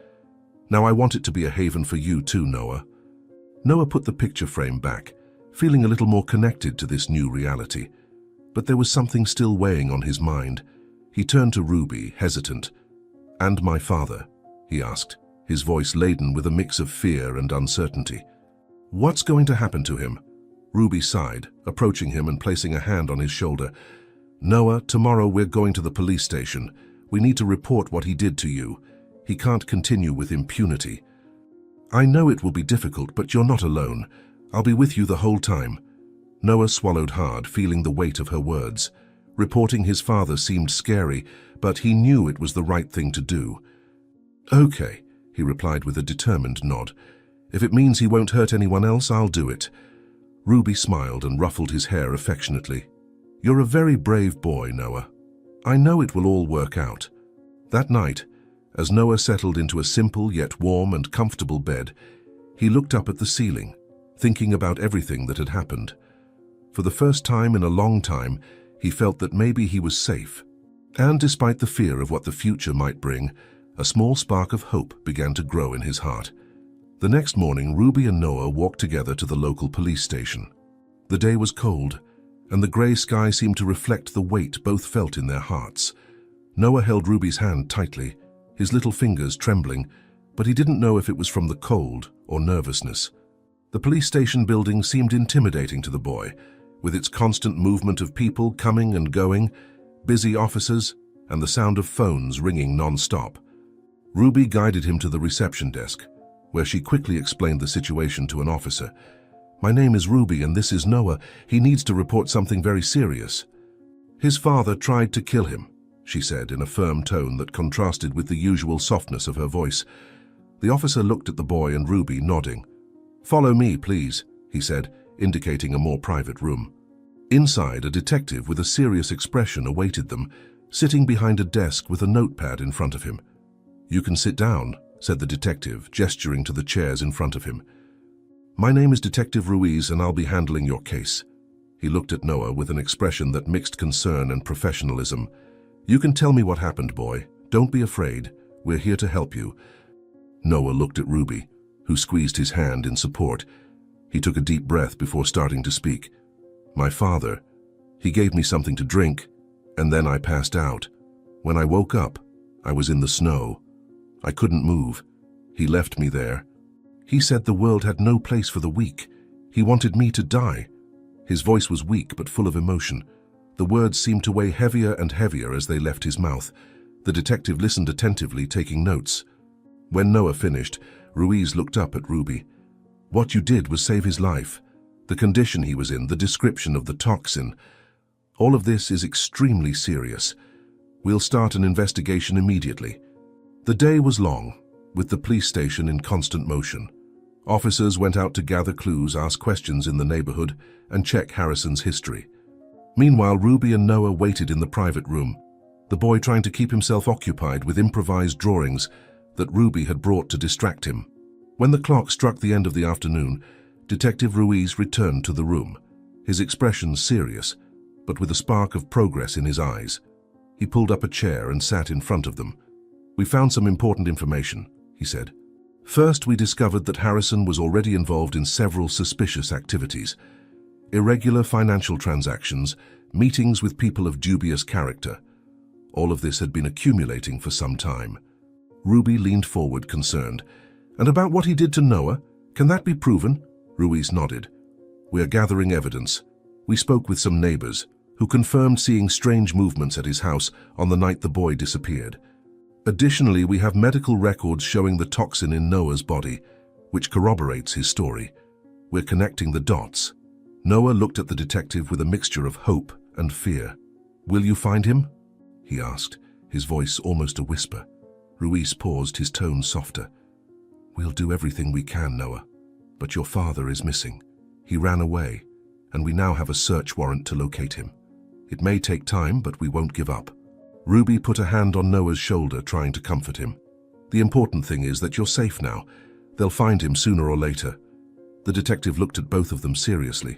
Speaker 1: Now I want it to be a haven for you too, Noah." Noah put the picture frame back, feeling a little more connected to this new reality. But there was something still weighing on his mind. He turned to Ruby, hesitant. "And my father?" he asked, his voice laden with a mix of fear and uncertainty. "What's going to happen to him?" Ruby sighed, approaching him and placing a hand on his shoulder. "Noah, tomorrow we're going to the police station. We need to report what he did to you. He can't continue with impunity." "I know it will be difficult, but you're not alone. I'll be with you the whole time." Noah swallowed hard, feeling the weight of her words. Reporting his father seemed scary, but he knew it was the right thing to do. "Okay," he replied with a determined nod. "If it means he won't hurt anyone else, I'll do it." Ruby smiled and ruffled his hair affectionately. "You're a very brave boy, Noah. I know it will all work out." That night, as Noah settled into a simple yet warm and comfortable bed, he looked up at the ceiling, thinking about everything that had happened. For the first time in a long time, he felt that maybe he was safe. And despite the fear of what the future might bring, a small spark of hope began to grow in his heart. The next morning, Ruby and Noah walked together to the local police station. The day was cold, and the grey sky seemed to reflect the weight both felt in their hearts. Noah held Ruby's hand tightly, his little fingers trembling, but he didn't know if it was from the cold or nervousness. The police station building seemed intimidating to the boy, with its constant movement of people coming and going, busy officers, and the sound of phones ringing non-stop. Ruby guided him to the reception desk, where she quickly explained the situation to an officer. My name is Ruby and this is Noah. He needs to report something very serious." "His father tried to kill him," she said in a firm tone that contrasted with the usual softness of her voice. The officer looked at the boy and Ruby, nodding. "Follow me, please," he said, indicating a more private room. Inside, a detective with a serious expression awaited them, sitting behind a desk with a notepad in front of him. "You can sit down," said the detective, gesturing to the chairs in front of him. "My name is Detective Ruiz and I'll be handling your case." He looked at Noah with an expression that mixed concern and professionalism. "You can tell me what happened, boy. Don't be afraid. We're here to help you." Noah looked at Ruby, who squeezed his hand in support. He took a deep breath before starting to speak. "My father, he gave me something to drink, and then I passed out. When I woke up, I was in the snow. I couldn't move. He left me there. He said the world had no place for the weak. He wanted me to die." His voice was weak but full of emotion. The words seemed to weigh heavier and heavier as they left his mouth. The detective listened attentively, taking notes. When Noah finished, Ruiz looked up at Ruby. "What you did was save his life. The condition he was in, the description of the toxin. All of this is extremely serious. We'll start an investigation immediately." The day was long, with the police station in constant motion. Officers went out to gather clues, ask questions in the neighborhood, and check Harrison's history. Meanwhile, Ruby and Noah waited in the private room, the boy trying to keep himself occupied with improvised drawings that Ruby had brought to distract him. When the clock struck the end of the afternoon, Detective Ruiz returned to the room, his expression serious, but with a spark of progress in his eyes. He pulled up a chair and sat in front of them. "We found some important information," he said. "First, we discovered that Harrison was already involved in several suspicious activities. Irregular financial transactions, meetings with people of dubious character. All of this had been accumulating for some time." Ruby leaned forward, concerned. "And about what he did to Noah? Can that be proven?" Ruiz nodded. "We are gathering evidence. We spoke with some neighbors, who confirmed seeing strange movements at his house on the night the boy disappeared. Additionally, we have medical records showing the toxin in Noah's body, which corroborates his story. We're connecting the dots." Noah looked at the detective with a mixture of hope and fear. "Will you find him?" he asked, his voice almost a whisper. Ruiz paused, his tone softer. "We'll do everything we can, Noah, but your father is missing. He ran away, and we now have a search warrant to locate him. It may take time, but we won't give up." Ruby put a hand on Noah's shoulder, trying to comfort him. "The important thing is that you're safe now. They'll find him sooner or later." The detective looked at both of them seriously.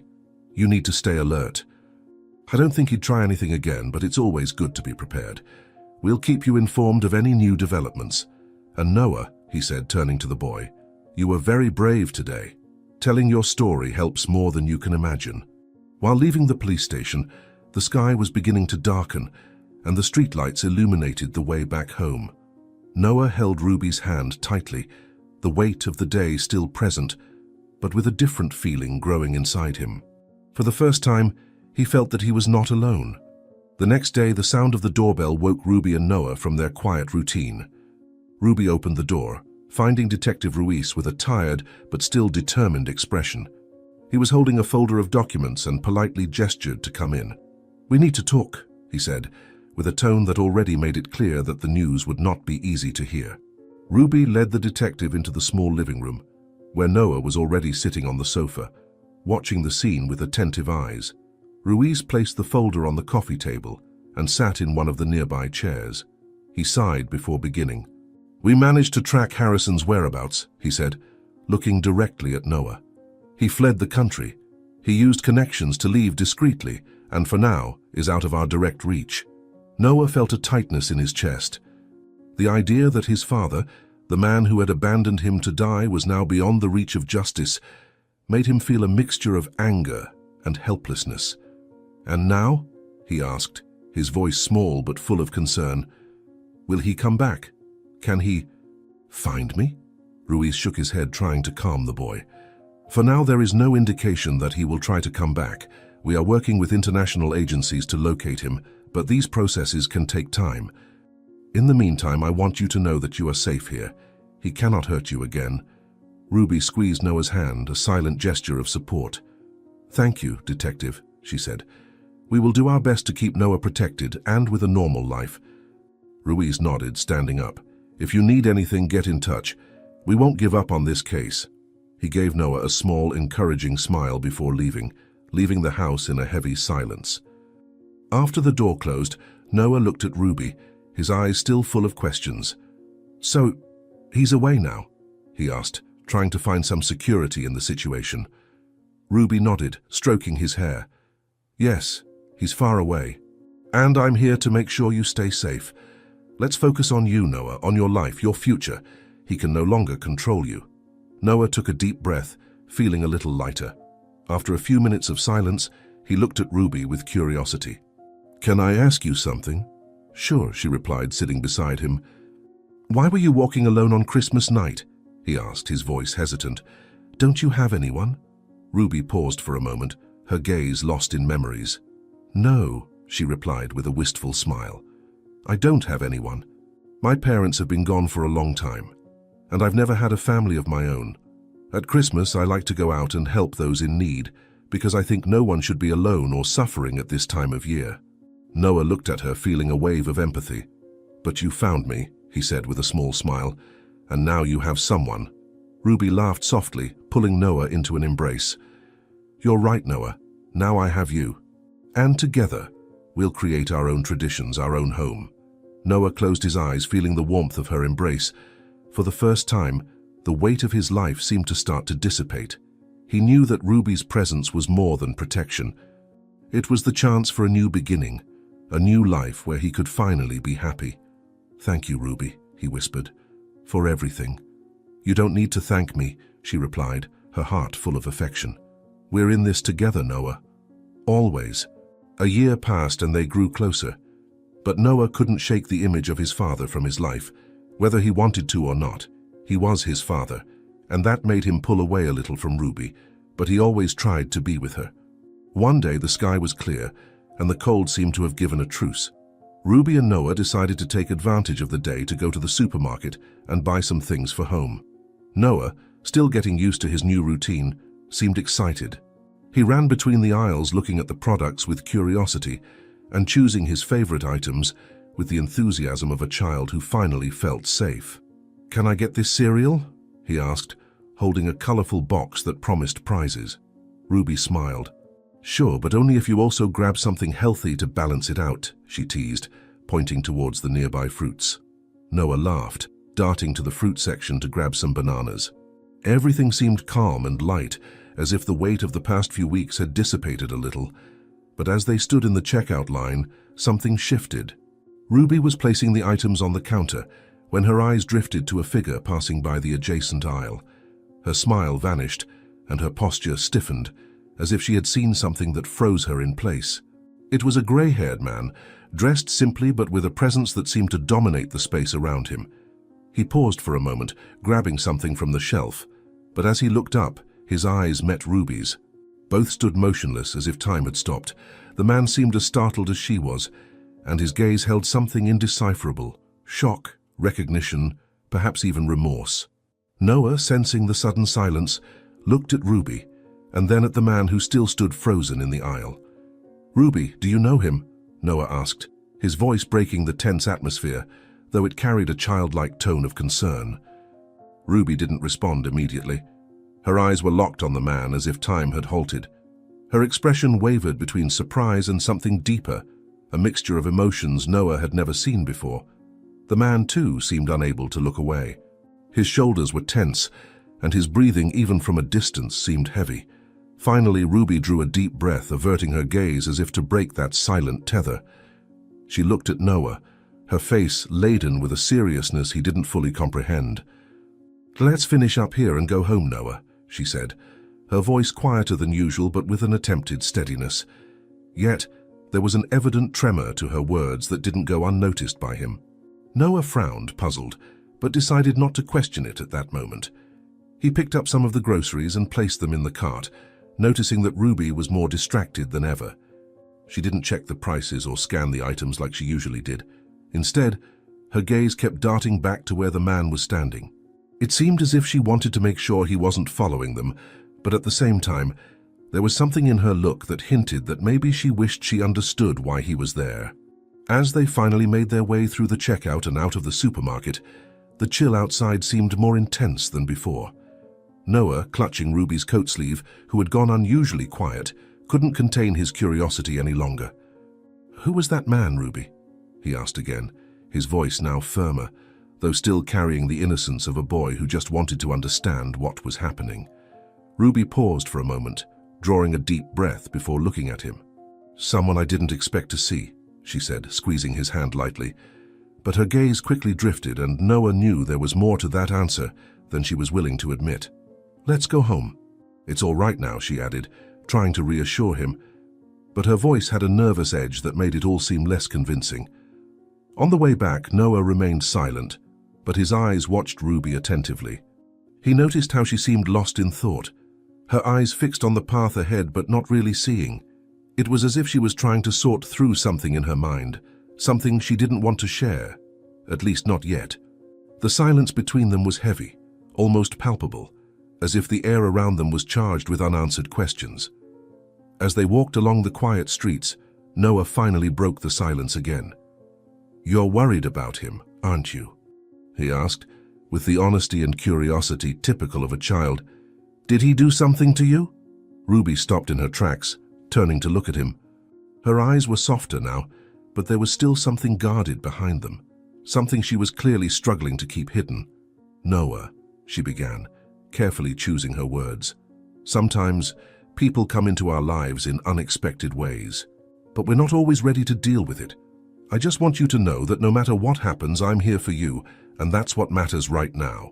Speaker 1: "You need to stay alert. I don't think he'd try anything again, but it's always good to be prepared. We'll keep you informed of any new developments. And Noah," he said, turning to the boy, "you were very brave today. Telling your story helps more than you can imagine." While leaving the police station, the sky was beginning to darken, and the streetlights illuminated the way back home. Noah held Ruby's hand tightly, the weight of the day still present, but with a different feeling growing inside him. For the first time, he felt that he was not alone. The next day, the sound of the doorbell woke Ruby and Noah from their quiet routine. Ruby opened the door, finding Detective Ruiz with a tired but still determined expression. He was holding a folder of documents and politely gestured to come in. "We need to talk," he said, with a tone that already made it clear that the news would not be easy to hear. Ruby led the detective into the small living room, where Noah was already sitting on the sofa, watching the scene with attentive eyes. Ruiz placed the folder on the coffee table and sat in one of the nearby chairs. He sighed before beginning. "We managed to track Harrison's whereabouts," he said, looking directly at Noah. "He fled the country. He used connections to leave discreetly, and for now is out of our direct reach." Noah felt a tightness in his chest. The idea that his father, the man who had abandoned him to die, was now beyond the reach of justice made him feel a mixture of anger and helplessness. "And now?" he asked, his voice small but full of concern. "Will he come back? Can he find me?" Ruiz shook his head, trying to calm the boy. "For now, there is no indication that he will try to come back. We are working with international agencies to locate him, but these processes can take time. In the meantime, I want you to know that you are safe here. He cannot hurt you again. Ruby squeezed Noah's hand, a silent gesture of support. "Thank you, Detective," she said. "We will do our best to keep Noah protected and with a normal life." Ruiz nodded, standing up. "If you need anything, get in touch. We won't give up on this case." He gave Noah a small, encouraging smile before leaving the house in a heavy silence. After the door closed, Noah looked at Ruby, his eyes still full of questions. "So, he's away now?" he asked, trying to find some security in the situation. Ruby nodded, stroking his hair. "Yes, he's far away. And I'm here to make sure you stay safe. Let's focus on you, Noah, on your life, your future. He can no longer control you." Noah took a deep breath, feeling a little lighter. After a few minutes of silence, he looked at Ruby with curiosity. "Can I ask you something?" "Sure," she replied, sitting beside him. "Why were you walking alone on Christmas night?" he asked, his voice hesitant. "Don't you have anyone?" Ruby paused for a moment, her gaze lost in memories. "No," she replied with a wistful smile. "I don't have anyone. My parents have been gone for a long time, and I've never had a family of my own. At Christmas, I like to go out and help those in need, because I think no one should be alone or suffering at this time of year." Noah looked at her, feeling a wave of empathy. "But you found me," he said with a small smile, "and now you have someone." Ruby laughed softly, pulling Noah into an embrace. "You're right, Noah. Now I have you. And together, we'll create our own traditions, our own home." Noah closed his eyes, feeling the warmth of her embrace. For the first time, the weight of his life seemed to start to dissipate. He knew that Ruby's presence was more than protection. It was the chance for a new beginning, a new life where he could finally be happy. "Thank you, Ruby," he whispered, "for everything." "You don't need to thank me," she replied, her heart full of affection. "We're in this together, Noah. Always." A year passed and they grew closer. But Noah couldn't shake the image of his father from his life. Whether he wanted to or not, he was his father, and that made him pull away a little from Ruby, but he always tried to be with her. One day the sky was clear, and the cold seemed to have given a truce. Ruby and Noah decided to take advantage of the day to go to the supermarket and buy some things for home. Noah, still getting used to his new routine, seemed excited. He ran between the aisles looking at the products with curiosity and choosing his favorite items with the enthusiasm of a child who finally felt safe. "Can I get this cereal?" he asked, holding a colorful box that promised prizes. Ruby smiled. "Sure, but only if you also grab something healthy to balance it out," she teased, pointing towards the nearby fruits. Noah laughed, darting to the fruit section to grab some bananas. Everything seemed calm and light, as if the weight of the past few weeks had dissipated a little. But as they stood in the checkout line, something shifted. Ruby was placing the items on the counter when her eyes drifted to a figure passing by the adjacent aisle. Her smile vanished, and her posture stiffened, as if she had seen something that froze her in place. It was a gray-haired man, dressed simply but with a presence that seemed to dominate the space around him. He paused for a moment, grabbing something from the shelf, but as he looked up, his eyes met Ruby's. Both stood motionless as if time had stopped. The man seemed as startled as she was, and his gaze held something indecipherable: shock, recognition, perhaps even remorse. Noah, sensing the sudden silence, looked at Ruby, and then at the man who still stood frozen in the aisle. "Ruby, do you know him?" Noah asked, his voice breaking the tense atmosphere, though it carried a childlike tone of concern. Ruby didn't respond immediately. Her eyes were locked on the man as if time had halted. Her expression wavered between surprise and something deeper, a mixture of emotions Noah had never seen before. The man, too, seemed unable to look away. His shoulders were tense, and his breathing, even from a distance, seemed heavy. Finally, Ruby drew a deep breath, averting her gaze as if to break that silent tether. She looked at Noah, her face laden with a seriousness he didn't fully comprehend. "Let's finish up here and go home, Noah," she said, her voice quieter than usual but with an attempted steadiness. Yet, there was an evident tremor to her words that didn't go unnoticed by him. Noah frowned, puzzled, but decided not to question it at that moment. He picked up some of the groceries and placed them in the cart, noticing that Ruby was more distracted than ever. She didn't check the prices or scan the items like she usually did. Instead, her gaze kept darting back to where the man was standing. It seemed as if she wanted to make sure he wasn't following them, but at the same time, there was something in her look that hinted that maybe she wished she understood why he was there. As they finally made their way through the checkout and out of the supermarket, the chill outside seemed more intense than before. Noah, clutching Ruby's coat sleeve, who had gone unusually quiet, couldn't contain his curiosity any longer. "Who was that man, Ruby?" he asked again, his voice now firmer, though still carrying the innocence of a boy who just wanted to understand what was happening. Ruby paused for a moment, drawing a deep breath before looking at him. "Someone I didn't expect to see," she said, squeezing his hand lightly. But her gaze quickly drifted, and Noah knew there was more to that answer than she was willing to admit. "Let's go home. It's all right now," she added, trying to reassure him, but her voice had a nervous edge that made it all seem less convincing. On the way back, Noah remained silent, but his eyes watched Ruby attentively. He noticed how she seemed lost in thought, her eyes fixed on the path ahead but not really seeing. It was as if she was trying to sort through something in her mind, something she didn't want to share, at least not yet. The silence between them was heavy, almost palpable, as if the air around them was charged with unanswered questions. As they walked along the quiet streets, Noah finally broke the silence again. "You're worried about him, aren't you?" he asked, with the honesty and curiosity typical of a child. "Did he do something to you?" Ruby stopped in her tracks, turning to look at him. Her eyes were softer now, but there was still something guarded behind them, something she was clearly struggling to keep hidden. "Noah," she began, carefully choosing her words. "Sometimes people come into our lives in unexpected ways, but we're not always ready to deal with it. I just want you to know that no matter what happens, I'm here for you, and that's what matters right now."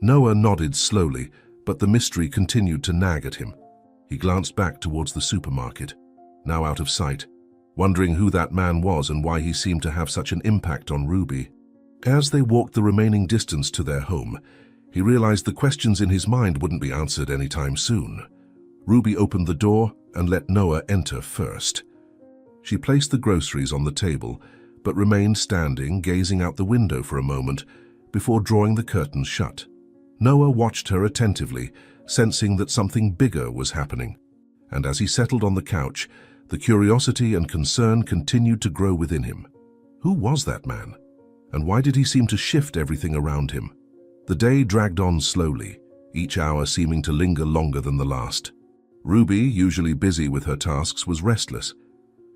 Speaker 1: Noah nodded slowly, but the mystery continued to nag at him. He glanced back towards the supermarket, now out of sight, wondering who that man was and why he seemed to have such an impact on Ruby. As they walked the remaining distance to their home, he realized the questions in his mind wouldn't be answered anytime soon. Ruby opened the door and let Noah enter first. She placed the groceries on the table, but remained standing, gazing out the window for a moment before drawing the curtains shut. Noah watched her attentively, sensing that something bigger was happening. And as he settled on the couch, the curiosity and concern continued to grow within him. Who was that man? And why did he seem to shift everything around him? The day dragged on slowly, each hour seeming to linger longer than the last. Ruby, usually busy with her tasks, was restless.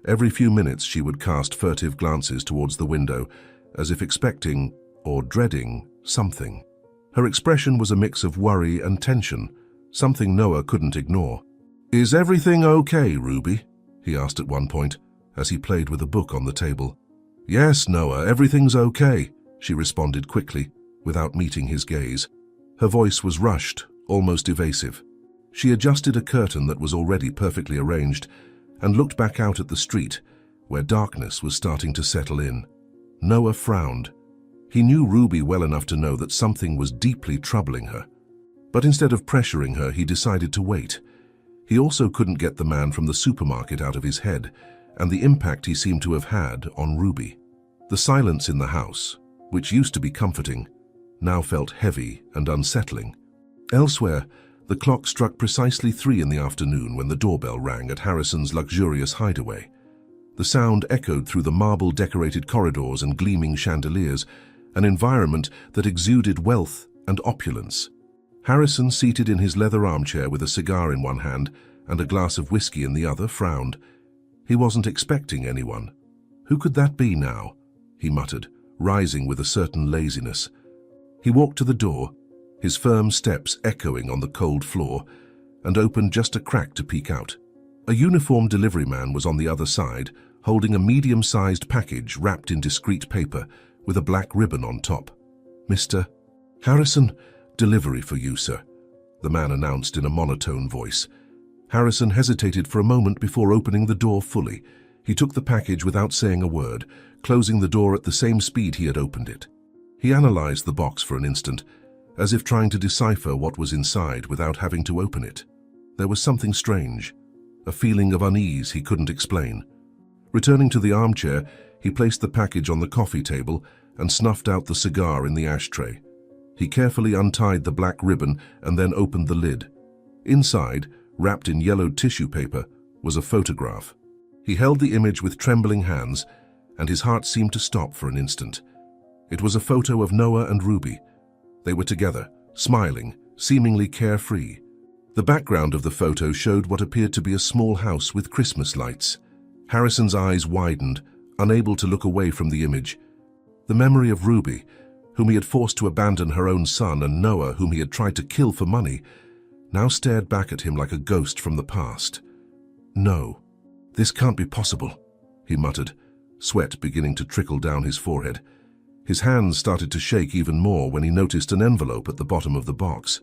Speaker 1: Every few minutes she would cast furtive glances towards the window, as if expecting, or dreading, something. Her expression was a mix of worry and tension, something Noah couldn't ignore. "Is everything okay, Ruby?" he asked at one point, as he played with a book on the table. "Yes, Noah, everything's okay," she responded quickly, without meeting his gaze. Her voice was rushed, almost evasive. She adjusted a curtain that was already perfectly arranged and looked back out at the street, where darkness was starting to settle in. Noah frowned. He knew Ruby well enough to know that something was deeply troubling her. But instead of pressuring her, he decided to wait. He also couldn't get the man from the supermarket out of his head, and the impact he seemed to have had on Ruby. The silence in the house, which used to be comforting, now felt heavy and unsettling. Elsewhere, the clock struck precisely 3 in the afternoon when the doorbell rang at Harrison's luxurious hideaway. The sound echoed through the marble-decorated corridors and gleaming chandeliers, an environment that exuded wealth and opulence. Harrison, seated in his leather armchair with a cigar in one hand and a glass of whiskey in the other, frowned. He wasn't expecting anyone. "Who could that be now?" he muttered, rising with a certain laziness. He walked to the door, his firm steps echoing on the cold floor, and opened just a crack to peek out. A uniformed delivery man was on the other side, holding a medium-sized package wrapped in discreet paper with a black ribbon on top. "Mr. Harrison, delivery for you, sir," the man announced in a monotone voice. Harrison hesitated for a moment before opening the door fully. He took the package without saying a word, closing the door at the same speed he had opened it. He analyzed the box for an instant, as if trying to decipher what was inside without having to open it. There was something strange, a feeling of unease he couldn't explain. Returning to the armchair, he placed the package on the coffee table and snuffed out the cigar in the ashtray. He carefully untied the black ribbon and then opened the lid. Inside, wrapped in yellowed tissue paper, was a photograph. He held the image with trembling hands, and his heart seemed to stop for an instant. It was a photo of Noah and Ruby. They were together, smiling, seemingly carefree. The background of the photo showed what appeared to be a small house with Christmas lights. Harrison's eyes widened, unable to look away from the image. The memory of Ruby, whom he had forced to abandon her own son, and Noah, whom he had tried to kill for money, now stared back at him like a ghost from the past. "No, this can't be possible," he muttered, sweat beginning to trickle down his forehead. His hands started to shake even more when he noticed an envelope at the bottom of the box.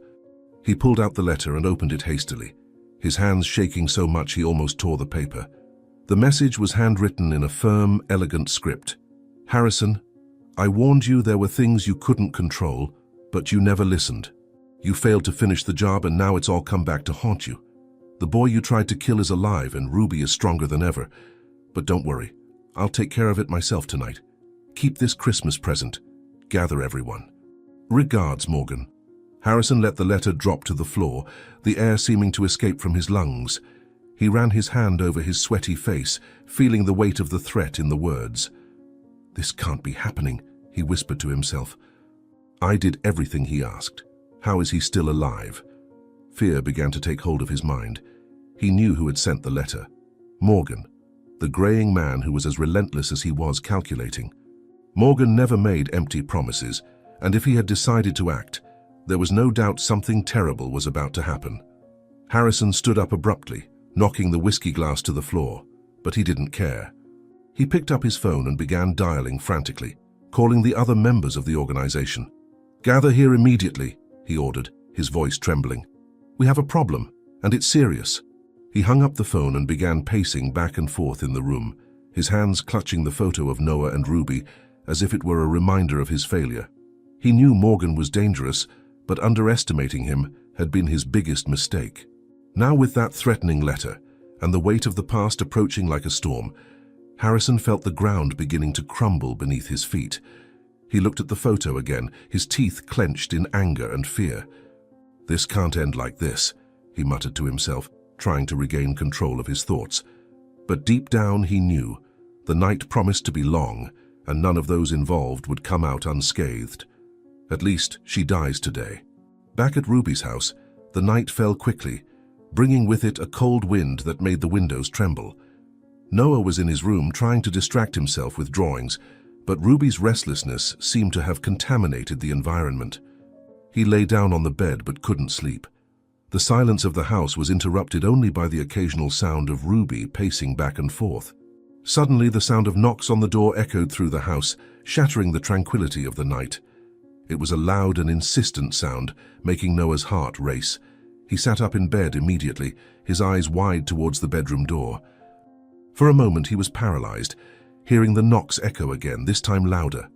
Speaker 1: He pulled out the letter and opened it hastily, his hands shaking so much he almost tore the paper. The message was handwritten in a firm, elegant script. "Harrison, I warned you there were things you couldn't control, but you never listened. You failed to finish the job, and now it's all come back to haunt you. The boy you tried to kill is alive, and Ruby is stronger than ever. But don't worry, I'll take care of it myself tonight. Keep this Christmas present. Gather everyone. Regards, Morgan." Harrison let the letter drop to the floor, the air seeming to escape from his lungs. He ran his hand over his sweaty face, feeling the weight of the threat in the words. "This can't be happening," he whispered to himself. "I did everything he asked. How is he still alive?" Fear began to take hold of his mind. He knew who had sent the letter. Morgan, the graying man who was as relentless as he was calculating. Morgan never made empty promises, and if he had decided to act, there was no doubt something terrible was about to happen. Harrison stood up abruptly, knocking the whiskey glass to the floor, but he didn't care. He picked up his phone and began dialing frantically, calling the other members of the organization. "Gather here immediately," he ordered, his voice trembling. "We have a problem, and it's serious." He hung up the phone and began pacing back and forth in the room, his hands clutching the photo of Noah and Ruby as if it were a reminder of his failure. He knew Morgan was dangerous, but underestimating him had been his biggest mistake. Now, with that threatening letter and the weight of the past approaching like a storm, Harrison felt the ground beginning to crumble beneath his feet. He looked at the photo again, his teeth clenched in anger and fear. "This can't end like this," he muttered to himself, trying to regain control of his thoughts. But deep down he knew the night promised to be long, and none of those involved would come out unscathed. At least she dies today. Back at Ruby's house, the night fell quickly, bringing with it a cold wind that made the windows tremble. Noah was in his room trying to distract himself with drawings, but Ruby's restlessness seemed to have contaminated the environment. He lay down on the bed but couldn't sleep. The silence of the house was interrupted only by the occasional sound of Ruby pacing back and forth. Suddenly, the sound of knocks on the door echoed through the house, shattering the tranquility of the night. It was a loud and insistent sound, making Noah's heart race. He sat up in bed immediately, his eyes wide towards the bedroom door. For a moment he was paralyzed, hearing the knocks echo again, this time louder.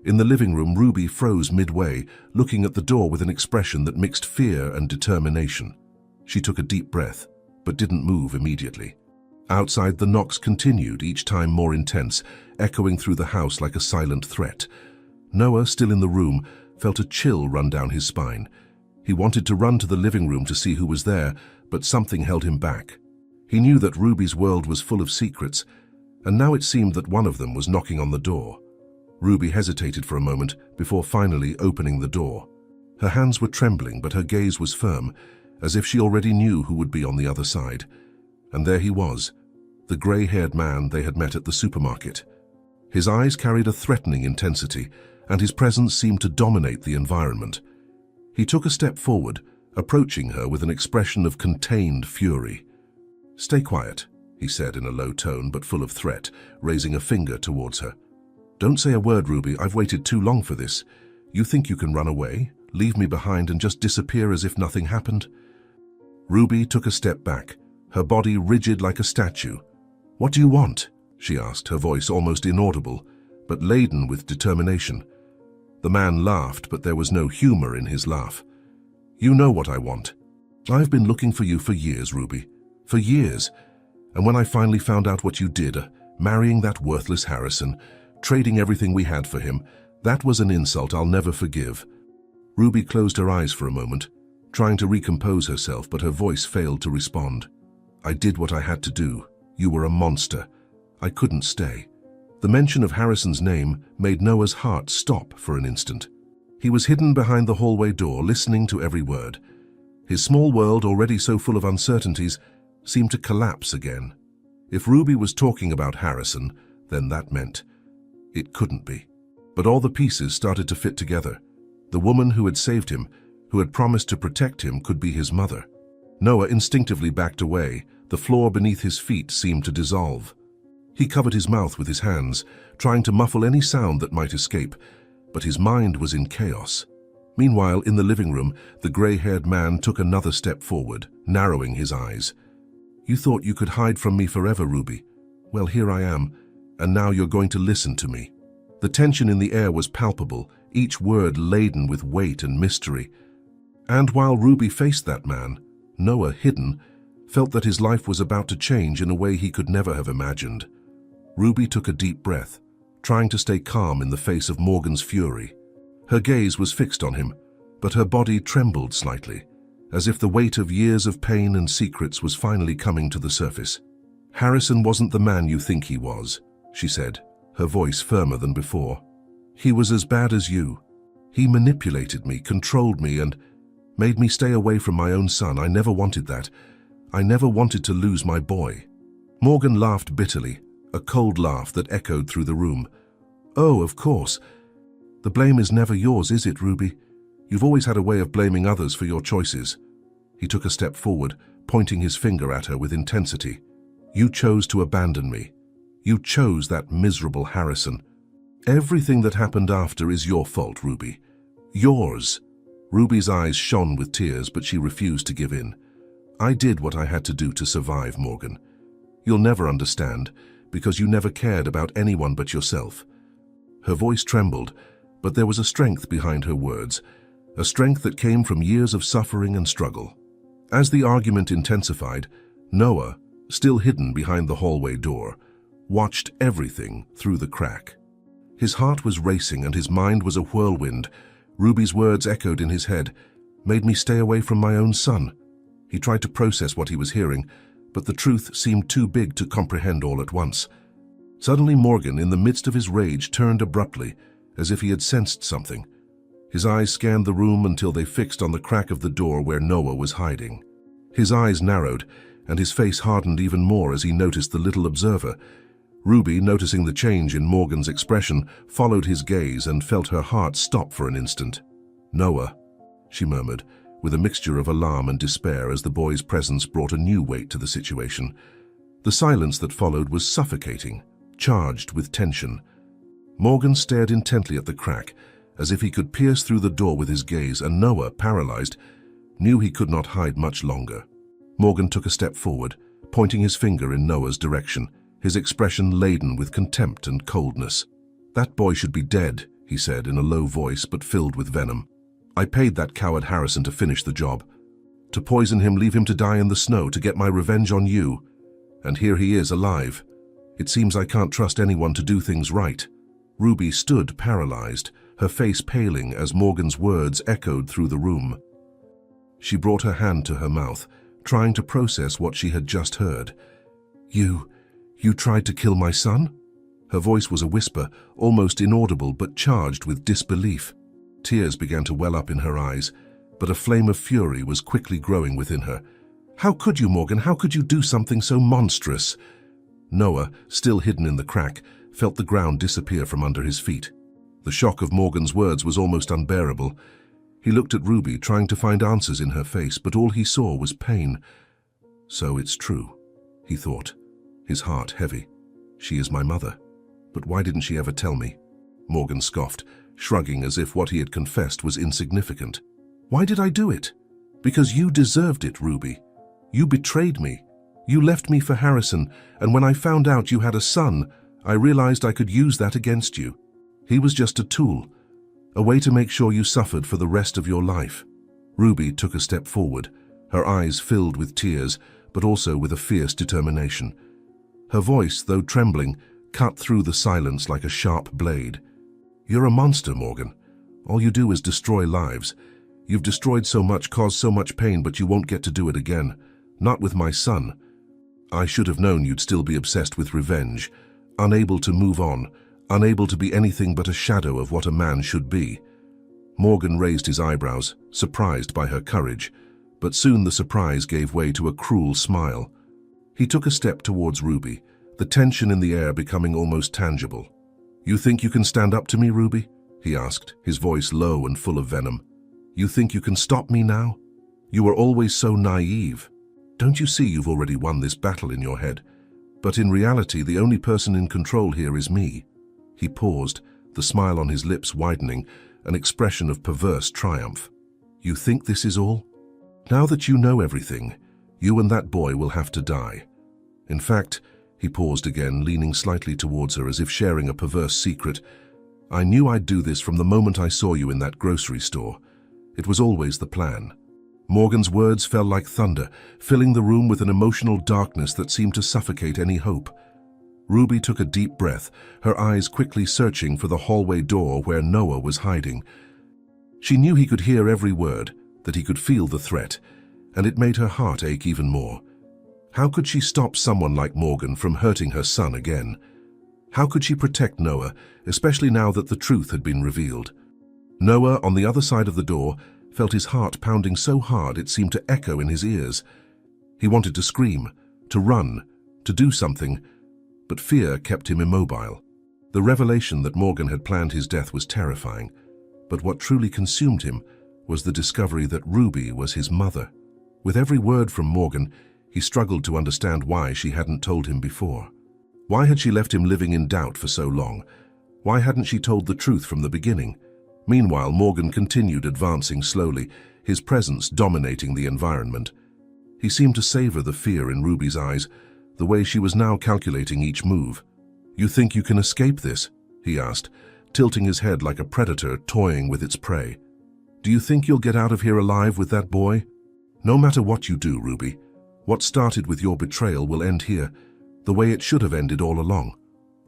Speaker 1: In the living room, Ruby froze midway, looking at the door with an expression that mixed fear and determination. She took a deep breath, but didn't move immediately. Outside, the knocks continued, each time more intense, echoing through the house like a silent threat. Noah, still in the room, felt a chill run down his spine. He wanted to run to the living room to see who was there, but something held him back. He knew that Ruby's world was full of secrets, and now it seemed that one of them was knocking on the door. Ruby hesitated for a moment before finally opening the door. Her hands were trembling, but her gaze was firm, as if she already knew who would be on the other side. And there he was, the grey-haired man they had met at the supermarket. His eyes carried a threatening intensity, and his presence seemed to dominate the environment. He took a step forward, approaching her with an expression of contained fury. "Stay quiet," he said in a low tone but full of threat, raising a finger towards her. "Don't say a word, Ruby. I've waited too long for this. You think you can run away, leave me behind, and just disappear as if nothing happened?" Ruby took a step back, her body rigid like a statue. "What do you want?" she asked, her voice almost inaudible, but laden with determination. The man laughed, but there was no humor in his laugh. "You know what I want. I've been looking for you for years, Ruby. For years. And when I finally found out what you did, marrying that worthless Harrison, trading everything we had for him, that was an insult I'll never forgive." Ruby closed her eyes for a moment, trying to recompose herself, but her voice failed to respond. I did what I had to do. You were a monster. I couldn't stay. The mention of Harrison's name made Noah's heart stop for an instant. He was hidden behind the hallway door, listening to every word. His small world, already so full of uncertainties, seemed to collapse again. If Ruby was talking about Harrison, then that meant it couldn't be. But all the pieces started to fit together. The woman who had saved him, who had promised to protect him, could be his mother. Noah instinctively backed away. The floor beneath his feet seemed to dissolve. He covered his mouth with his hands, trying to muffle any sound that might escape, but his mind was in chaos. Meanwhile, in the living room, the gray-haired man took another step forward, narrowing his eyes. You thought you could hide from me forever, Ruby. Well, here I am, and now you're going to listen to me. The tension in the air was palpable, each word laden with weight and mystery. And while Ruby faced that man, Noah, hidden, felt that his life was about to change in a way he could never have imagined. Ruby took a deep breath, trying to stay calm in the face of Morgan's fury. Her gaze was fixed on him, but her body trembled slightly, as if the weight of years of pain and secrets was finally coming to the surface. Harrison wasn't the man you think he was, she said, her voice firmer than before. He was as bad as you. He manipulated me, controlled me, and made me stay away from my own son. I never wanted that. I never wanted to lose my boy. Morgan laughed bitterly, a cold laugh that echoed through the room. Oh, of course. The blame is never yours, is it, Ruby? You've always had a way of blaming others for your choices. He took a step forward, pointing his finger at her with intensity. You chose to abandon me. You chose that miserable Harrison. Everything that happened after is your fault, Ruby. Yours. Ruby's eyes shone with tears, but she refused to give in. I did what I had to do to survive, Morgan. You'll never understand, because you never cared about anyone but yourself. Her voice trembled, but there was a strength behind her words, a strength that came from years of suffering and struggle. As the argument intensified, Noah, still hidden behind the hallway door, watched everything through the crack. His heart was racing and his mind was a whirlwind. Ruby's words echoed in his head, made me stay away from my own son. He tried to process what he was hearing, but the truth seemed too big to comprehend all at once. Suddenly Morgan, in the midst of his rage, turned abruptly, as if he had sensed something. His eyes scanned the room until they fixed on the crack of the door where Noah was hiding. His eyes narrowed, and his face hardened even more as he noticed the little observer. Ruby, noticing the change in Morgan's expression, followed his gaze and felt her heart stop for an instant. Noah, she murmured, with a mixture of alarm and despair as the boy's presence brought a new weight to the situation. The silence that followed was suffocating, charged with tension. Morgan stared intently at the crack, as if he could pierce through the door with his gaze, and Noah, paralyzed, knew he could not hide much longer. Morgan took a step forward, pointing his finger in Noah's direction, his expression laden with contempt and coldness. That boy should be dead, he said in a low voice but filled with venom. I paid that coward Harrison to finish the job. To poison him, leave him to die in the snow, to get my revenge on you. And here he is, alive. It seems I can't trust anyone to do things right. Ruby stood paralyzed, her face paling as Morgan's words echoed through the room. She brought her hand to her mouth, trying to process what she had just heard. You tried to kill my son? Her voice was a whisper, almost inaudible but charged with disbelief. Tears began to well up in her eyes, but a flame of fury was quickly growing within her. How could you, Morgan? How could you do something so monstrous? Noah, still hidden in the crack, felt the ground disappear from under his feet. The shock of Morgan's words was almost unbearable. He looked at Ruby, trying to find answers in her face, but all he saw was pain. So it's true, he thought, his heart heavy. She is my mother. But why didn't she ever tell me? Morgan scoffed, shrugging as if what he had confessed was insignificant. Why did I do it? Because you deserved it, Ruby. You betrayed me. You left me for Harrison, and when I found out you had a son, I realized I could use that against you. He was just a tool, a way to make sure you suffered for the rest of your life. Ruby took a step forward, her eyes filled with tears, but also with a fierce determination. Her voice, though trembling, cut through the silence like a sharp blade. You're a monster, Morgan. All you do is destroy lives. You've destroyed so much, caused so much pain, but you won't get to do it again. Not with my son. I should have known you'd still be obsessed with revenge, unable to move on, unable to be anything but a shadow of what a man should be. Morgan raised his eyebrows, surprised by her courage, but soon the surprise gave way to a cruel smile. He took a step towards Ruby, the tension in the air becoming almost tangible. "You think you can stand up to me, Ruby?" he asked, his voice low and full of venom. "You think you can stop me now? You were always so naive. Don't you see you've already won this battle in your head? But in reality, the only person in control here is me." He paused, the smile on his lips widening, an expression of perverse triumph. "You think this is all? Now that you know everything, you and that boy will have to die. In fact," he paused again, leaning slightly towards her as if sharing a perverse secret, "I knew I'd do this from the moment I saw you in that grocery store. It was always the plan." Morgan's words fell like thunder, filling the room with an emotional darkness that seemed to suffocate any hope. Ruby took a deep breath, her eyes quickly searching for the hallway door where Noah was hiding. She knew he could hear every word, that he could feel the threat, and it made her heart ache even more. How could she stop someone like Morgan from hurting her son again? How could she protect Noah, especially now that the truth had been revealed? Noah, on the other side of the door, felt his heart pounding so hard it seemed to echo in his ears. He wanted to scream, to run, to do something, but fear kept him immobile. The revelation that Morgan had planned his death was terrifying, but what truly consumed him was the discovery that Ruby was his mother. With every word from Morgan, he struggled to understand why she hadn't told him before. Why had she left him living in doubt for so long? Why hadn't she told the truth from the beginning? Meanwhile, Morgan continued advancing slowly, his presence dominating the environment. He seemed to savor the fear in Ruby's eyes, the way she was now calculating each move. "You think you can escape this?" he asked, tilting his head like a predator toying with its prey. "Do you think you'll get out of here alive with that boy? No matter what you do, Ruby, what started with your betrayal will end here, the way it should have ended all along."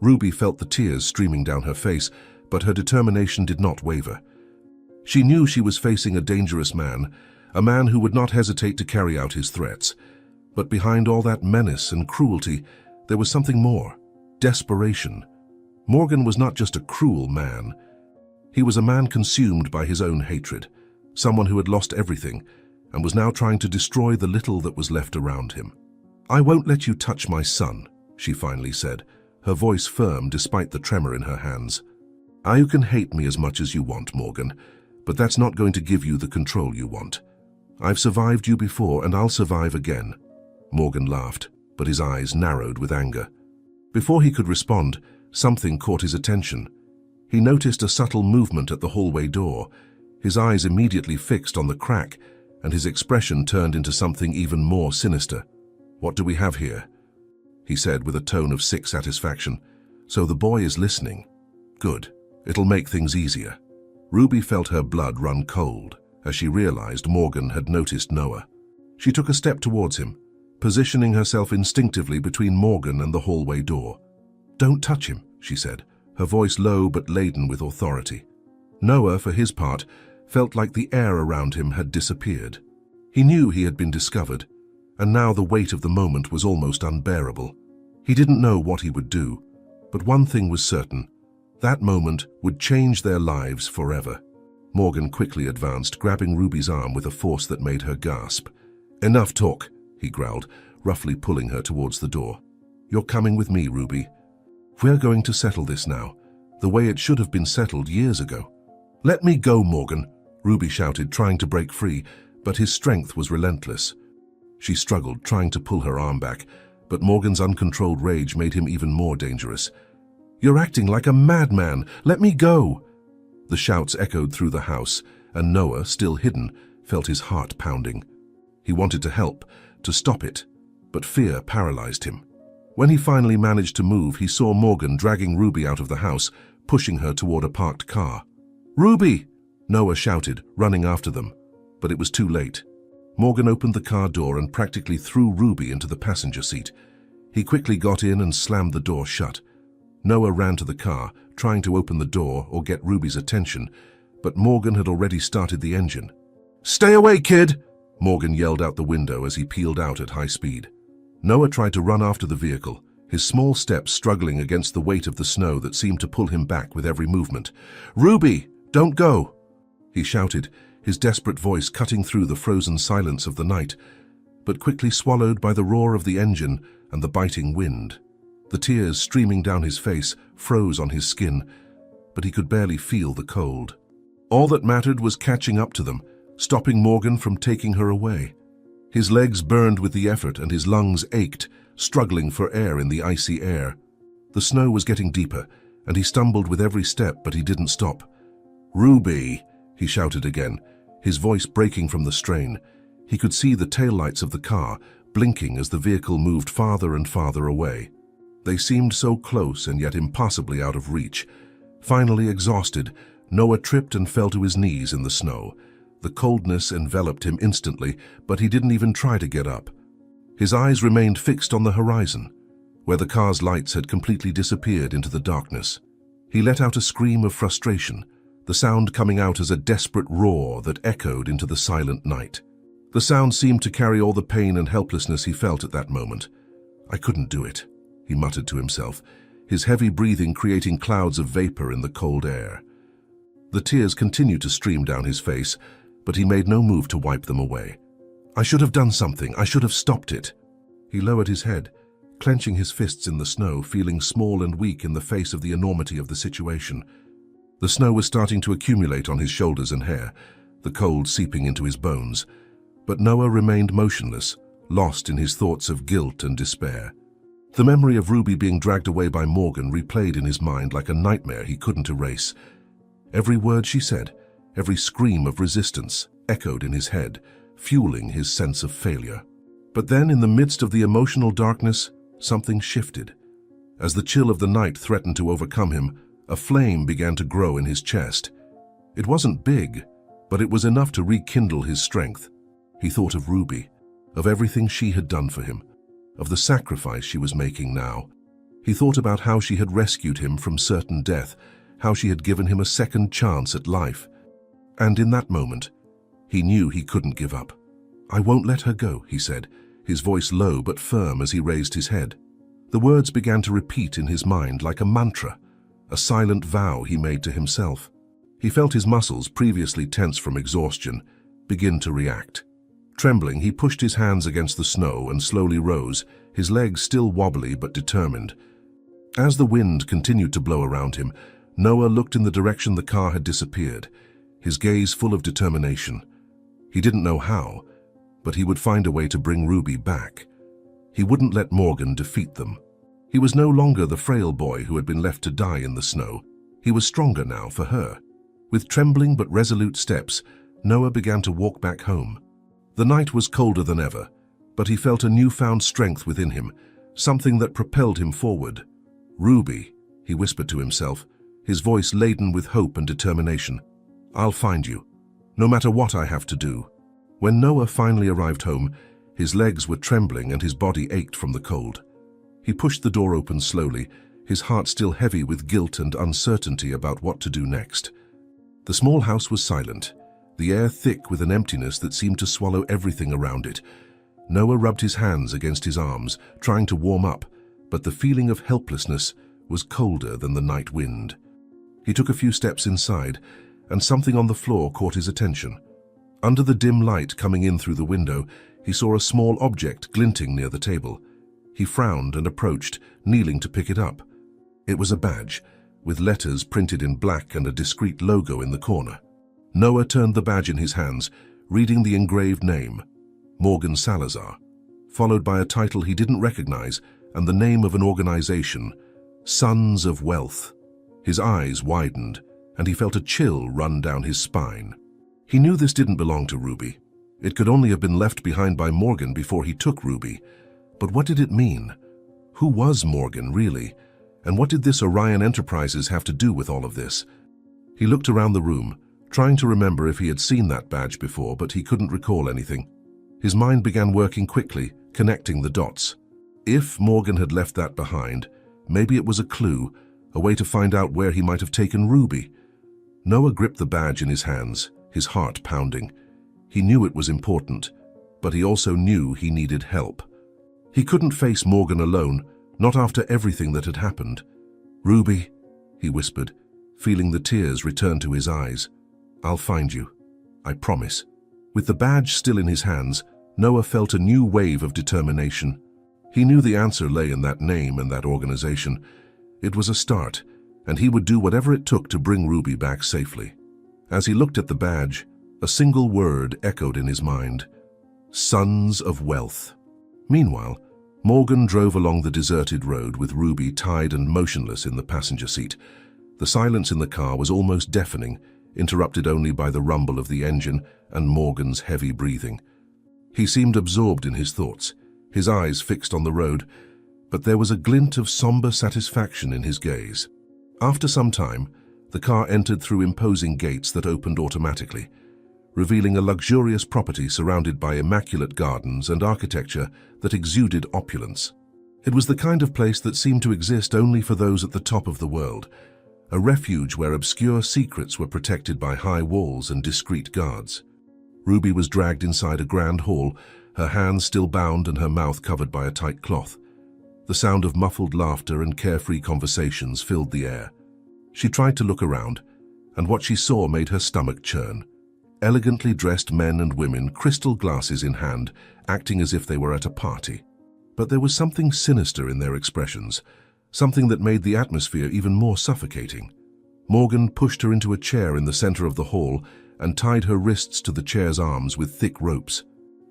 Speaker 1: Ruby felt the tears streaming down her face, but her determination did not waver. She knew she was facing a dangerous man, a man who would not hesitate to carry out his threats. But behind all that menace and cruelty, there was something more: desperation. Morgan was not just a cruel man. He was a man consumed by his own hatred, someone who had lost everything and was now trying to destroy the little that was left around him. "I won't let you touch my son," she finally said, her voice firm despite the tremor in her hands. "You can hate me as much as you want, Morgan, but that's not going to give you the control you want. I've survived you before, and I'll survive again." Morgan laughed, but his eyes narrowed with anger. Before he could respond, something caught his attention. He noticed a subtle movement at the hallway door, his eyes immediately fixed on the crack, and his expression turned into something even more sinister. "What do we have here?" he said with a tone of sick satisfaction. "So the boy is listening. Good. It'll make things easier." Ruby felt her blood run cold as she realized Morgan had noticed Noah. She took a step towards him, positioning herself instinctively between Morgan and the hallway door. "Don't touch him," she said, her voice low but laden with authority. Noah, for his part, felt like the air around him had disappeared. He knew he had been discovered, and now the weight of the moment was almost unbearable. He didn't know what he would do, but one thing was certain: that moment would change their lives forever. Morgan quickly advanced, grabbing Ruby's arm with a force that made her gasp. "Enough talk," he growled, roughly pulling her towards the door. "You're coming with me, Ruby. We're going to settle this now, the way it should have been settled years ago." "Let me go, Morgan," Ruby shouted, trying to break free, but his strength was relentless. She struggled, trying to pull her arm back, but Morgan's uncontrolled rage made him even more dangerous. "You're acting like a madman! Let me go!" The shouts echoed through the house, and Noah, still hidden, felt his heart pounding. He wanted to help, to stop it, but fear paralyzed him. When he finally managed to move, he saw Morgan dragging Ruby out of the house, pushing her toward a parked car. "Ruby!" Noah shouted, running after them, but it was too late. Morgan opened the car door and practically threw Ruby into the passenger seat. He quickly got in and slammed the door shut. Noah ran to the car, trying to open the door or get Ruby's attention, but Morgan had already started the engine. "Stay away, kid!" Morgan yelled out the window as he peeled out at high speed. Noah tried to run after the vehicle, his small steps struggling against the weight of the snow that seemed to pull him back with every movement. "Ruby, don't go!" he shouted, his desperate voice cutting through the frozen silence of the night, but quickly swallowed by the roar of the engine and the biting wind. The tears streaming down his face froze on his skin, but he could barely feel the cold. All that mattered was catching up to them, stopping Morgan from taking her away. His legs burned with the effort and his lungs ached, struggling for air in the icy air. The snow was getting deeper, and he stumbled with every step, but he didn't stop. "Ruby!" he shouted again, his voice breaking from the strain. He could see the taillights of the car blinking as the vehicle moved farther and farther away. They seemed so close and yet impossibly out of reach. Finally exhausted, Noah tripped and fell to his knees in the snow. The coldness enveloped him instantly, but he didn't even try to get up. His eyes remained fixed on the horizon, where the car's lights had completely disappeared into the darkness. He let out a scream of frustration, the sound coming out as a desperate roar that echoed into the silent night. The sound seemed to carry all the pain and helplessness he felt at that moment. "I couldn't do it," he muttered to himself, his heavy breathing creating clouds of vapor in the cold air. The tears continued to stream down his face, but he made no move to wipe them away. "I should have done something. I should have stopped it." He lowered his head, clenching his fists in the snow, feeling small and weak in the face of the enormity of the situation. The snow was starting to accumulate on his shoulders and hair, the cold seeping into his bones. But Noah remained motionless, lost in his thoughts of guilt and despair. The memory of Ruby being dragged away by Morgan replayed in his mind like a nightmare he couldn't erase. Every word she said, every scream of resistance, echoed in his head, fueling his sense of failure. But then, in the midst of the emotional darkness, something shifted. As the chill of the night threatened to overcome him, a flame began to grow in his chest. It wasn't big, but it was enough to rekindle his strength. He thought of Ruby, of everything she had done for him, of the sacrifice she was making now. He thought about how she had rescued him from certain death, how she had given him a second chance at life. And in that moment, he knew he couldn't give up. "I won't let her go," he said, his voice low but firm as he raised his head. The words began to repeat in his mind like a mantra, a silent vow he made to himself. He felt his muscles, previously tense from exhaustion, begin to react. Trembling, he pushed his hands against the snow and slowly rose, his legs still wobbly but determined. As the wind continued to blow around him, Noah looked in the direction the car had disappeared, his gaze full of determination. He didn't know how, but he would find a way to bring Ruby back. He wouldn't let Morgan defeat them. He was no longer the frail boy who had been left to die in the snow. He was stronger now for her. With trembling but resolute steps, Noah began to walk back home. The night was colder than ever, but he felt a newfound strength within him, something that propelled him forward. "Ruby," he whispered to himself, his voice laden with hope and determination. "I'll find you, no matter what I have to do." When Noah finally arrived home, his legs were trembling and his body ached from the cold. He pushed the door open slowly, his heart still heavy with guilt and uncertainty about what to do next. The small house was silent, the air thick with an emptiness that seemed to swallow everything around it. Noah rubbed his hands against his arms, trying to warm up, but the feeling of helplessness was colder than the night wind. He took a few steps inside, and something on the floor caught his attention. Under the dim light coming in through the window, he saw a small object glinting near the table. He frowned and approached, kneeling to pick it up. It was a badge, with letters printed in black and a discreet logo in the corner. Noah turned the badge in his hands, reading the engraved name, Morgan Salazar, followed by a title he didn't recognize and the name of an organization, Sons of Wealth. His eyes widened, and he felt a chill run down his spine. He knew this didn't belong to Ruby. It could only have been left behind by Morgan before he took Ruby. But what did it mean? Who was Morgan, really? And what did this Orion Enterprises have to do with all of this? He looked around the room, trying to remember if he had seen that badge before, but he couldn't recall anything. His mind began working quickly, connecting the dots. If Morgan had left that behind, maybe it was a clue, a way to find out where he might have taken Ruby. Noah gripped the badge in his hands, his heart pounding. He knew it was important, but he also knew he needed help. He couldn't face Morgan alone, not after everything that had happened. "Ruby," he whispered, feeling the tears return to his eyes. "I'll find you. I promise." With the badge still in his hands, Noah felt a new wave of determination. He knew the answer lay in that name and that organization. It was a start, and he would do whatever it took to bring Ruby back safely. As he looked at the badge, a single word echoed in his mind: Sons of Wealth. Meanwhile, Morgan drove along the deserted road with Ruby tied and motionless in the passenger seat. The silence in the car was almost deafening, interrupted only by the rumble of the engine and Morgan's heavy breathing. He seemed absorbed in his thoughts, his eyes fixed on the road, but there was a glint of somber satisfaction in his gaze. After some time, the car entered through imposing gates that opened automatically, revealing a luxurious property surrounded by immaculate gardens and architecture that exuded opulence. It was the kind of place that seemed to exist only for those at the top of the world, a refuge where obscure secrets were protected by high walls and discreet guards. Ruby was dragged inside a grand hall, her hands still bound and her mouth covered by a tight cloth. The sound of muffled laughter and carefree conversations filled the air. She tried to look around, and what she saw made her stomach churn. Elegantly dressed men and women, crystal glasses in hand, acting as if they were at a party. But there was something sinister in their expressions, something that made the atmosphere even more suffocating. Morgan pushed her into a chair in the center of the hall and tied her wrists to the chair's arms with thick ropes.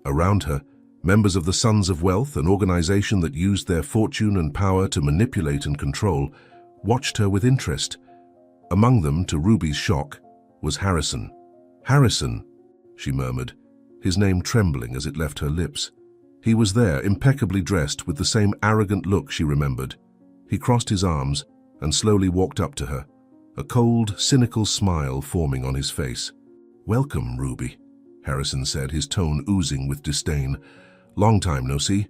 Speaker 1: Around her, members of the Sons of Wealth, an organization that used their fortune and power to manipulate and control, watched her with interest. Among them, to Ruby's shock, was Harrison. "Harrison," she murmured, his name trembling as it left her lips. He was there, impeccably dressed, with the same arrogant look she remembered. He crossed his arms and slowly walked up to her, a cold, cynical smile forming on his face. "Welcome, Ruby," Harrison said, his tone oozing with disdain. "Long time no see.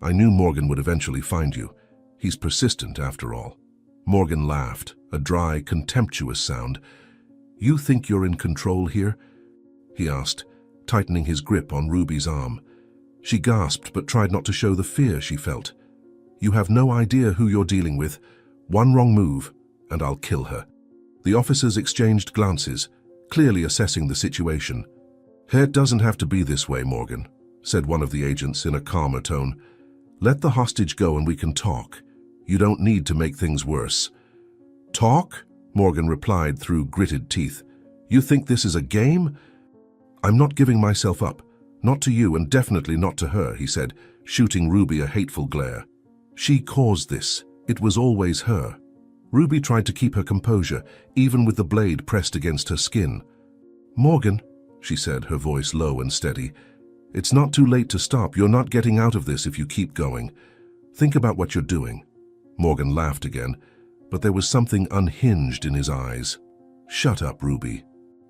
Speaker 1: I knew Morgan would eventually find you. He's persistent after all." Morgan laughed, a dry, contemptuous sound. "You think you're in control here?" he asked, tightening his grip on Ruby's arm. She gasped but tried not to show the fear she felt. "You have no idea who you're dealing with. One wrong move, and I'll kill her." The officers exchanged glances, clearly assessing the situation. "It doesn't have to be this way, Morgan," said one of the agents in a calmer tone. "Let the hostage go and we can talk. You don't need to make things worse." "Talk?" Morgan replied through gritted teeth. "You think this is a game?" "I'm not giving myself up. Not to you and definitely not to her," he said, shooting Ruby a hateful glare. "She caused this. It was always her." Ruby tried to keep her composure, even with the blade pressed against her skin. "Morgan," she said, her voice low and steady, "it's not too late to stop. You're not getting out of this if you keep going. Think about what you're doing." Morgan laughed again, but there was something unhinged in his eyes. "Shut up, Ruby.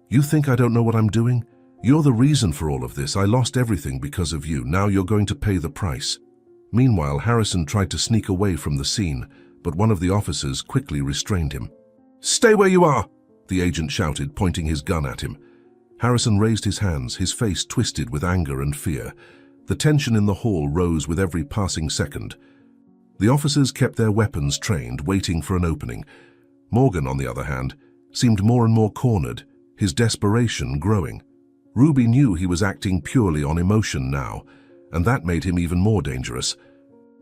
Speaker 1: You think I don't know what I'm doing? You're the reason for all of this. I lost everything because of you. Now you're going to pay the price." Meanwhile, Harrison tried to sneak away from the scene, but one of the officers quickly restrained him. "Stay where you are!" the agent shouted, pointing his gun at him. Harrison raised his hands, his face twisted with anger and fear. The tension in the hall rose with every passing second. The officers kept their weapons trained, waiting for an opening. Morgan, on the other hand, seemed more and more cornered, his desperation growing. Ruby knew he was acting purely on emotion now, and that made him even more dangerous.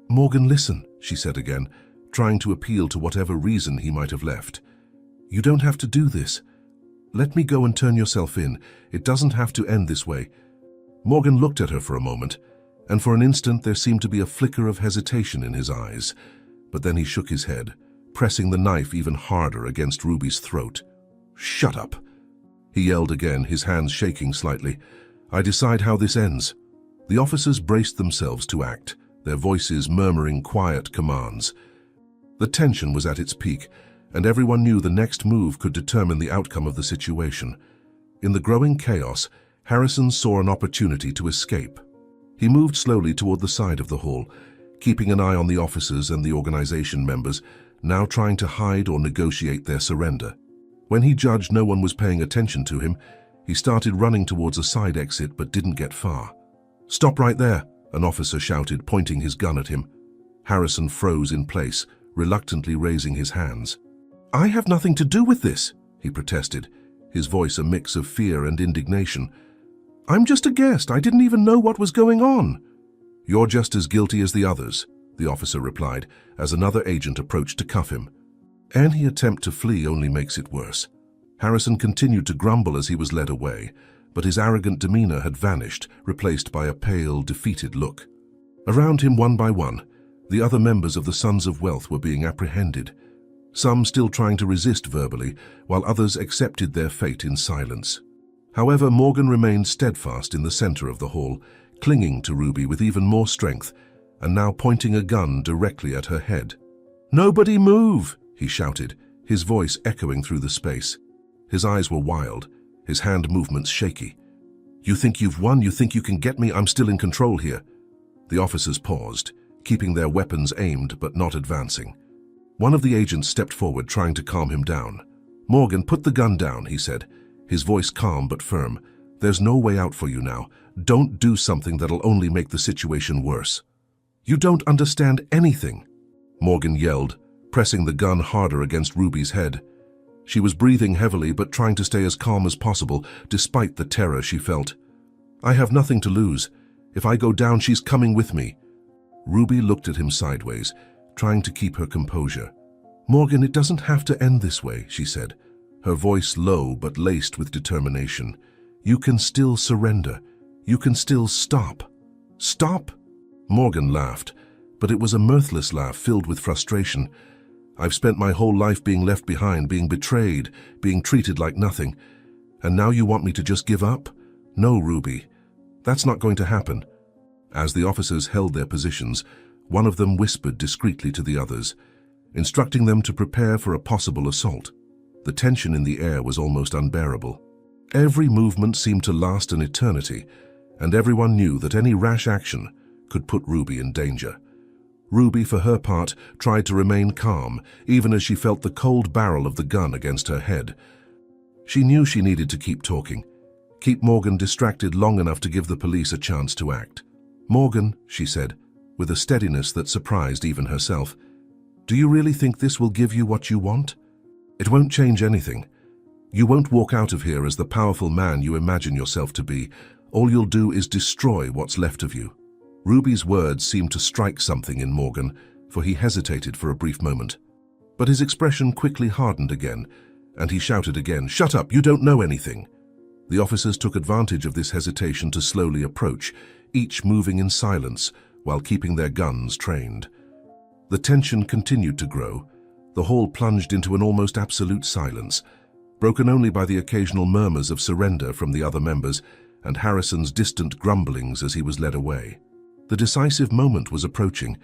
Speaker 1: "Morgan, listen," she said again, trying to appeal to whatever reason he might have left. "You don't have to do this. Let me go and turn yourself in. It doesn't have to end this way." Morgan looked at her for a moment, and for an instant there seemed to be a flicker of hesitation in his eyes. But then he shook his head, pressing the knife even harder against Ruby's throat. "Shut up!" he yelled again, his hands shaking slightly. "I decide how this ends." The officers braced themselves to act, their voices murmuring quiet commands. The tension was at its peak, and everyone knew the next move could determine the outcome of the situation. In the growing chaos, Harrison saw an opportunity to escape. He moved slowly toward the side of the hall, keeping an eye on the officers and the organization members, now trying to hide or negotiate their surrender. When he judged no one was paying attention to him, he started running towards a side exit but didn't get far. "Stop right there," an officer shouted, pointing his gun at him. Harrison froze in place, reluctantly raising his hands. "I have nothing to do with this," he protested, his voice a mix of fear and indignation. "I'm just a guest. I didn't even know what was going on." "You're just as guilty as the others," the officer replied, as another agent approached to cuff him. Any attempt to flee only makes it worse. Harrison continued to grumble as he was led away, but his arrogant demeanor had vanished, replaced by a pale, defeated look. Around him, one by one, the other members of the Sons of Wealth were being apprehended, some still trying to resist verbally, while others accepted their fate in silence. However, Morgan remained steadfast in the center of the hall, clinging to Ruby with even more strength, and now pointing a gun directly at her head. "Nobody move!" he shouted, his voice echoing through the space. His eyes were wild, his hand movements shaky. "You think you've won? You think you can get me? I'm still in control here." The officers paused, keeping their weapons aimed but not advancing. One of the agents stepped forward, trying to calm him down. "Morgan, put the gun down," he said, his voice calm but firm. "There's no way out for you now. Don't do something that'll only make the situation worse." "You don't understand anything," Morgan yelled, pressing the gun harder against Ruby's head. She was breathing heavily but trying to stay as calm as possible, despite the terror she felt. "I have nothing to lose. If I go down, she's coming with me." Ruby looked at him sideways, trying to keep her composure. "Morgan, it doesn't have to end this way," she said, her voice low but laced with determination. "You can still surrender. You can still stop." "Stop?" Morgan laughed, but it was a mirthless laugh filled with frustration. "I've spent my whole life being left behind, being betrayed, being treated like nothing. And now you want me to just give up? No, Ruby. That's not going to happen." As the officers held their positions, one of them whispered discreetly to the others, instructing them to prepare for a possible assault. The tension in the air was almost unbearable. Every movement seemed to last an eternity, and everyone knew that any rash action could put Ruby in danger. Ruby, for her part, tried to remain calm, even as she felt the cold barrel of the gun against her head. She knew she needed to keep talking, keep Morgan distracted long enough to give the police a chance to act. "Morgan," she said, with a steadiness that surprised even herself, "do you really think this will give you what you want? It won't change anything. You won't walk out of here as the powerful man you imagine yourself to be. All you'll do is destroy what's left of you." Ruby's words seemed to strike something in Morgan, for he hesitated for a brief moment. But his expression quickly hardened again, and he shouted again, "Shut up, you don't know anything." The officers took advantage of this hesitation to slowly approach, each moving in silence while keeping their guns trained. The tension continued to grow. The hall plunged into an almost absolute silence, broken only by the occasional murmurs of surrender from the other members and Harrison's distant grumblings as he was led away. The decisive moment was approaching,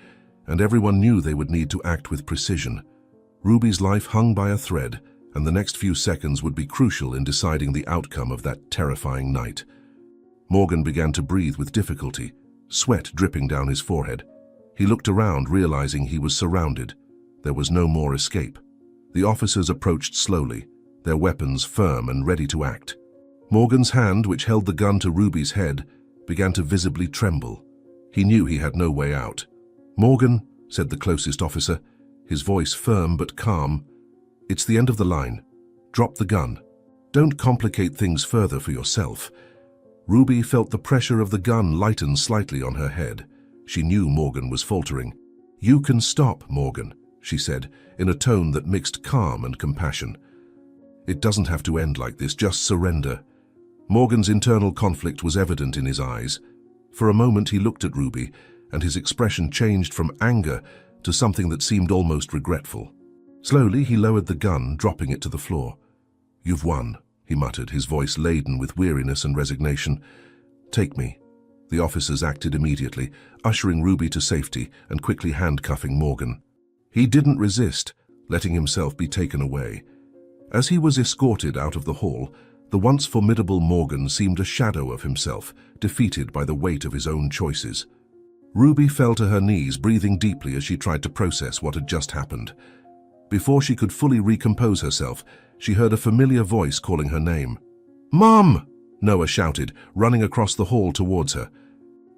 Speaker 1: and everyone knew they would need to act with precision. Ruby's life hung by a thread, and the next few seconds would be crucial in deciding the outcome of that terrifying night. Morgan began to breathe with difficulty, sweat dripping down his forehead. He looked around, realizing he was surrounded. There was no more escape. The officers approached slowly, their weapons firm and ready to act. Morgan's hand, which held the gun to Ruby's head, began to visibly tremble. He knew he had no way out. "Morgan," said the closest officer, his voice firm but calm, "it's the end of the line. Drop the gun. Don't complicate things further for yourself." Ruby felt the pressure of the gun lighten slightly on her head. She knew Morgan was faltering. "You can stop, Morgan," she said, in a tone that mixed calm and compassion. "It doesn't have to end like this, just surrender." Morgan's internal conflict was evident in his eyes. For a moment he looked at Ruby, and his expression changed from anger to something that seemed almost regretful. Slowly he lowered the gun, dropping it to the floor. "You've won," he muttered, his voice laden with weariness and resignation. "Take me." The officers acted immediately, ushering Ruby to safety and quickly handcuffing Morgan. He didn't resist, letting himself be taken away. As he was escorted out of the hall, the once formidable Morgan seemed a shadow of himself, defeated by the weight of his own choices. Ruby fell to her knees, breathing deeply as she tried to process what had just happened. Before she could fully recompose herself, she heard a familiar voice calling her name. "Mom!" Noah shouted, running across the hall towards her.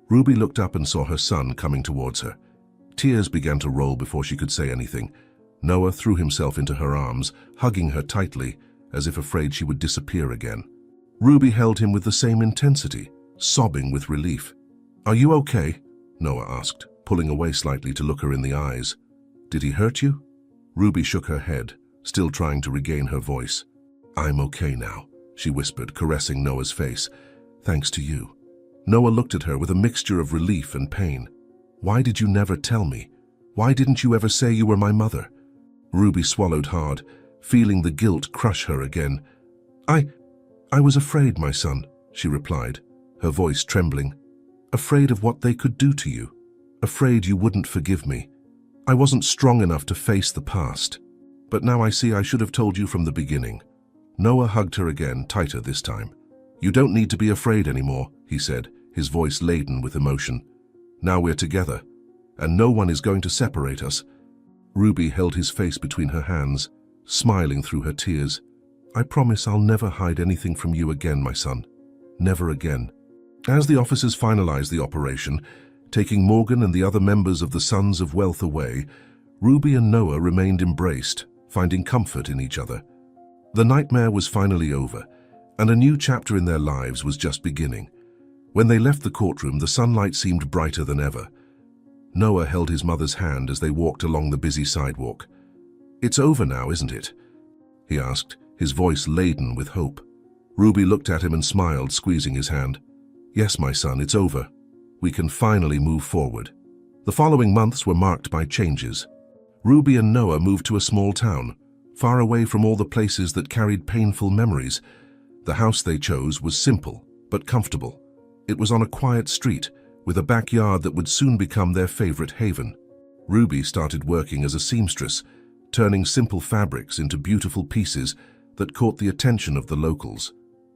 Speaker 1: Ruby looked up and saw her son coming towards her. Tears began to roll before she could say anything. Noah threw himself into her arms, hugging her tightly, as if afraid she would disappear again. Ruby held him with the same intensity, sobbing with relief. "Are you okay?" Noah asked, pulling away slightly to look her in the eyes. "Did he hurt you?" Ruby shook her head, still trying to regain her voice. "I'm okay now," she whispered, caressing Noah's face. "Thanks to you." Noah looked at her with a mixture of relief and pain. "Why did you never tell me? Why didn't you ever say you were my mother?" Ruby swallowed hard, feeling the guilt crush her again. I was afraid, my son," she replied, her voice trembling. "Afraid of what they could do to you. Afraid you wouldn't forgive me. I wasn't strong enough to face the past. But now I see I should have told you from the beginning." Noah hugged her again, tighter this time. "You don't need to be afraid anymore," he said, his voice laden with emotion. "Now we're together, and no one is going to separate us." Ruby held his face between her hands, smiling through her tears. "I promise I'll never hide anything from you again, my son. Never again." As the officers finalized the operation, taking Morgan and the other members of the Sons of Wealth away, Ruby and Noah remained embraced, finding comfort in each other. The nightmare was finally over, and a new chapter in their lives was just beginning. When they left the courtroom, the sunlight seemed brighter than ever. Noah held his mother's hand as they walked along the busy sidewalk. "It's over now, isn't it?" he asked, his voice laden with hope. Ruby looked at him and smiled, squeezing his hand. "Yes, my son, it's over. We can finally move forward." The following months were marked by changes. Ruby and Noah moved to a small town, far away from all the places that carried painful memories. The house they chose was simple, but comfortable. It was on a quiet street, with a backyard that would soon become their favorite haven. Ruby started working as a seamstress, turning simple fabrics into beautiful pieces that caught the attention of the locals.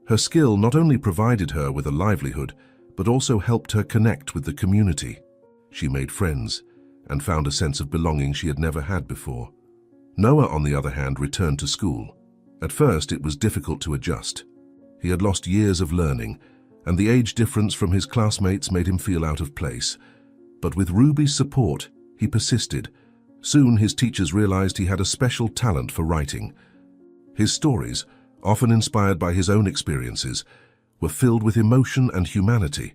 Speaker 1: Her skill not only provided her with a livelihood, but also helped her connect with the community. She made friends and found a sense of belonging she had never had before. Noah, on the other hand, returned to school. At first, it was difficult to adjust. He had lost years of learning, and the age difference from his classmates made him feel out of place. But with Ruby's support, he persisted. Soon, his teachers realized he had a special talent for writing. His stories, often inspired by his own experiences, were filled with emotion and humanity.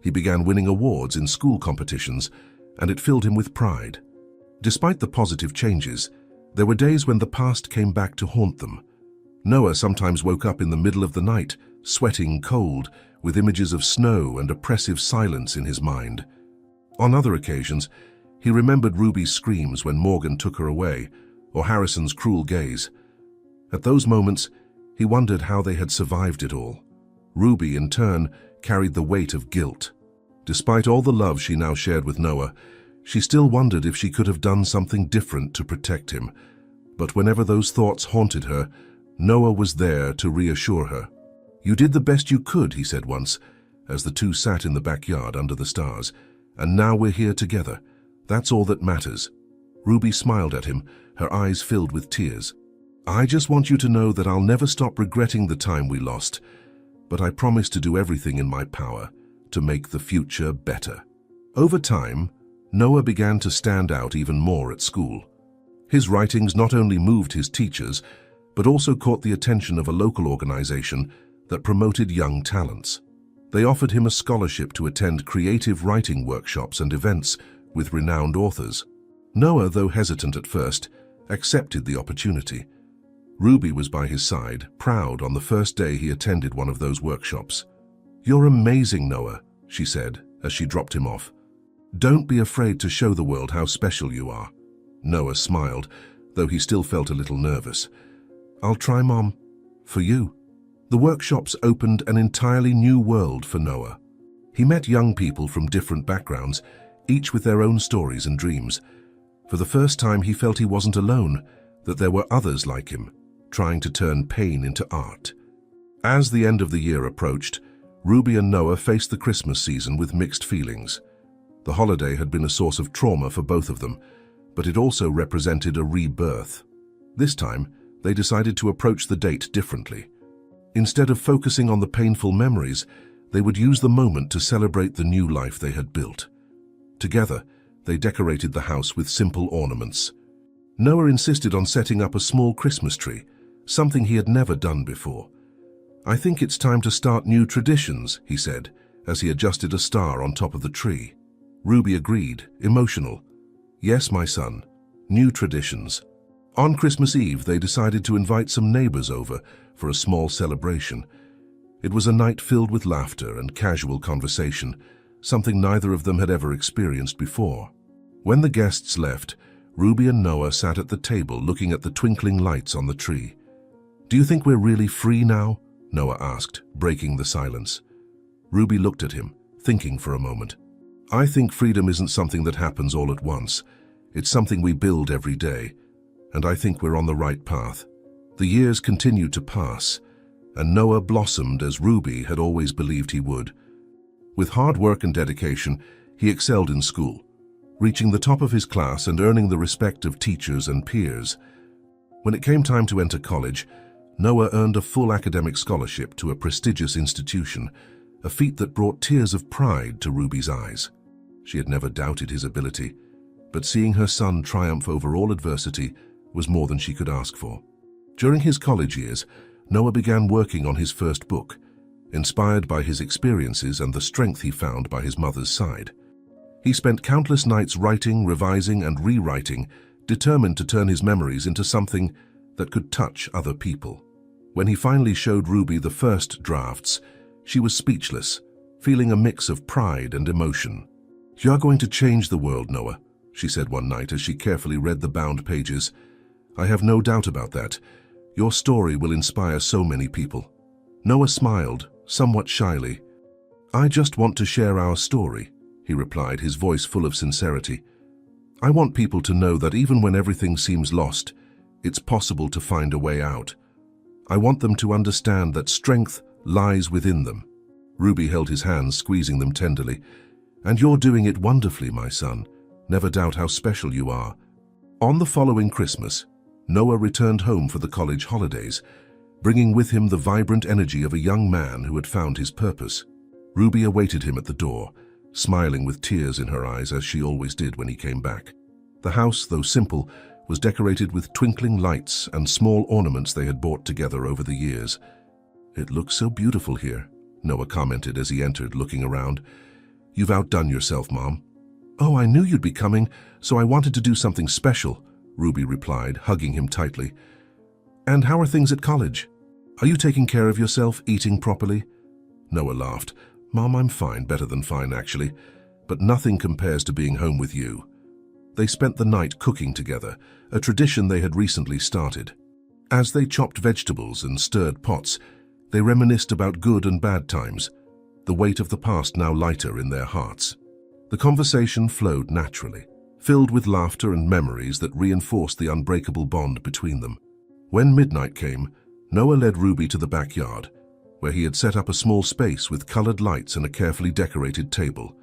Speaker 1: He began winning awards in school competitions, and it filled him with pride. Despite the positive changes, there were days when the past came back to haunt them. Noah sometimes woke up in the middle of the night, sweating cold, with images of snow and oppressive silence in his mind. On other occasions, he remembered Ruby's screams when Morgan took her away, or Harrison's cruel gaze. At those moments, he wondered how they had survived it all. Ruby, in turn, carried the weight of guilt. Despite all the love she now shared with Noah, she still wondered if she could have done something different to protect him. But whenever those thoughts haunted her, Noah was there to reassure her. "You did the best you could," he said once, as the two sat in the backyard under the stars. "And now we're here together. That's all that matters." Ruby smiled at him, her eyes filled with tears. "I just want you to know that I'll never stop regretting the time we lost, but I promise to do everything in my power to make the future better." Over time, Noah began to stand out even more at school. His writings not only moved his teachers, but also caught the attention of a local organization that promoted young talents. They offered him a scholarship to attend creative writing workshops and events with renowned authors. Noah, though hesitant at first, accepted the opportunity. Ruby was by his side, proud on the first day he attended one of those workshops. "You're amazing, Noah," she said as she dropped him off. "Don't be afraid to show the world how special you are." Noah smiled, though he still felt a little nervous. "I'll try, Mom. For you." The workshops opened an entirely new world for Noah. He met young people from different backgrounds, each with their own stories and dreams. For the first time, he felt he wasn't alone, that there were others like him, trying to turn pain into art. As the end of the year approached, Ruby and Noah faced the Christmas season with mixed feelings. The holiday had been a source of trauma for both of them, but it also represented a rebirth. This time, they decided to approach the date differently. Instead of focusing on the painful memories, they would use the moment to celebrate the new life they had built. Together, they decorated the house with simple ornaments. Noah insisted on setting up a small Christmas tree, something he had never done before. "I think it's time to start new traditions," he said, as he adjusted a star on top of the tree. Ruby agreed, emotional. "Yes, my son, new traditions." On Christmas Eve, they decided to invite some neighbors over for a small celebration. It was a night filled with laughter and casual conversation, something neither of them had ever experienced before. When the guests left, Ruby and Noah sat at the table looking at the twinkling lights on the tree. "Do you think we're really free now?" Noah asked, breaking the silence. Ruby looked at him, thinking for a moment. "I think freedom isn't something that happens all at once. It's something we build every day, and I think we're on the right path." The years continued to pass, and Noah blossomed as Ruby had always believed he would. With hard work and dedication, he excelled in school, reaching the top of his class and earning the respect of teachers and peers. When it came time to enter college, Noah earned a full academic scholarship to a prestigious institution, a feat that brought tears of pride to Ruby's eyes. She had never doubted his ability, but seeing her son triumph over all adversity was more than she could ask for. During his college years, Noah began working on his first book, inspired by his experiences and the strength he found by his mother's side. He spent countless nights writing, revising, and rewriting, determined to turn his memories into something that could touch other people. When he finally showed Ruby the first drafts, she was speechless, feeling a mix of pride and emotion. "You're going to change the world, Noah," she said one night as she carefully read the bound pages. "I have no doubt about that. Your story will inspire so many people." Noah smiled, somewhat shyly. "I just want to share our story," he replied, his voice full of sincerity. "I want people to know that even when everything seems lost, it's possible to find a way out. I want them to understand that strength lies within them." Ruby held his hands, squeezing them tenderly. "And you're doing it wonderfully, my son. Never doubt how special you are." On the following Christmas, Noah returned home for the college holidays, bringing with him the vibrant energy of a young man who had found his purpose. Ruby awaited him at the door, smiling with tears in her eyes as she always did when he came back. The house, though simple, was decorated with twinkling lights and small ornaments they had bought together over the years. "It looks so beautiful here," Noah commented as he entered, looking around. "You've outdone yourself, Mom." "Oh, I knew you'd be coming, so I wanted to do something special," Ruby replied, hugging him tightly. "And how are things at college? Are you taking care of yourself, eating properly?" Noah laughed. "Mom, I'm fine, better than fine actually, but nothing compares to being home with you." They spent the night cooking together, a tradition they had recently started. As they chopped vegetables and stirred pots, they reminisced about good and bad times, the weight of the past now lighter in their hearts. The conversation flowed naturally, filled with laughter and memories that reinforced the unbreakable bond between them. When midnight came, Noah led Ruby to the backyard, where he had set up a small space with colored lights and a carefully decorated table.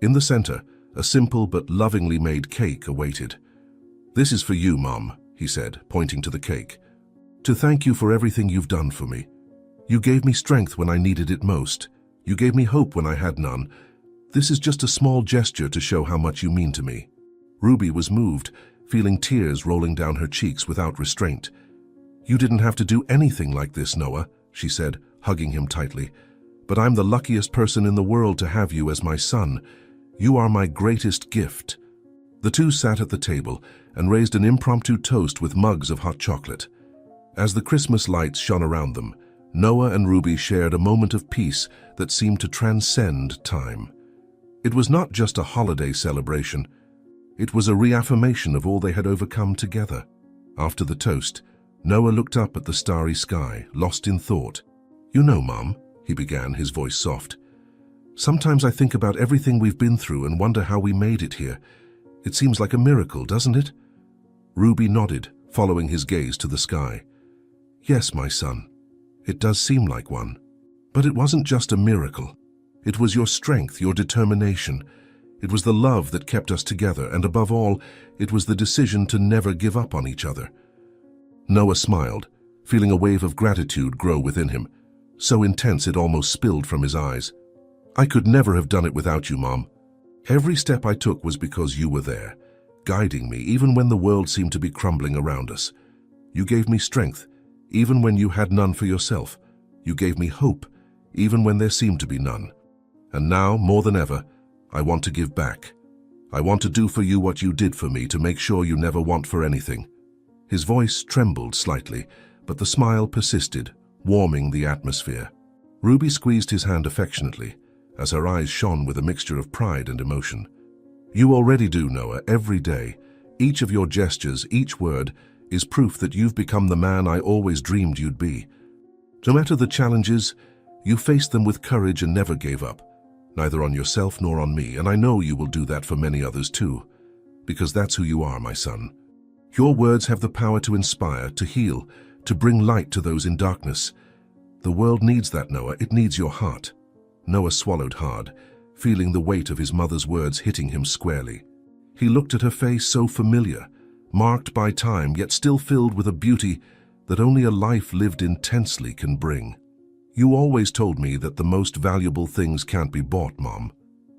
Speaker 1: In the center, a simple but lovingly made cake awaited. "This is for you, Mom," he said, pointing to the cake. "To thank you for everything you've done for me. You gave me strength when I needed it most. You gave me hope when I had none. This is just a small gesture to show how much you mean to me." Ruby was moved, feeling tears rolling down her cheeks without restraint. "You didn't have to do anything like this, Noah," she said, hugging him tightly. "But I'm the luckiest person in the world to have you as my son. You are my greatest gift." The two sat at the table and raised an impromptu toast with mugs of hot chocolate. As the Christmas lights shone around them, Noah and Ruby shared a moment of peace that seemed to transcend time. It was not just a holiday celebration. It was a reaffirmation of all they had overcome together. After the toast, Noah looked up at the starry sky, lost in thought. "You know, Mom," he began, his voice soft, "sometimes I think about everything we've been through and wonder how we made it here. It seems like a miracle, doesn't it?" Ruby nodded, following his gaze to the sky. "Yes, my son, it does seem like one. But it wasn't just a miracle. It was your strength, your determination. It was the love that kept us together, and above all, it was the decision to never give up on each other. Noah smiled, feeling a wave of gratitude grow within him, so intense it almost spilled from his eyes. I could never have done it without you, Mom. Every step I took was because you were there, guiding me even when the world seemed to be crumbling around us. You gave me strength, even when you had none for yourself. You gave me hope, even when there seemed to be none. And now, more than ever, I want to give back. I want to do for you what you did for me, to make sure you never want for anything. His voice trembled slightly, but the smile persisted, warming the atmosphere. Ruby squeezed his hand affectionately, as her eyes shone with a mixture of pride and emotion. You already do, Noah, every day. Each of your gestures, each word, is proof that you've become the man I always dreamed you'd be. No matter the challenges, you faced them with courage and never gave up, neither on yourself nor on me, and I know you will do that for many others too, because that's who you are, my son. Your words have the power to inspire, to heal, to bring light to those in darkness. The world needs that, Noah. It needs your heart. Noah swallowed hard, feeling the weight of his mother's words hitting him squarely. He looked at her face so familiar, marked by time, yet still filled with a beauty that only a life lived intensely can bring. You always told me that the most valuable things can't be bought, Mom,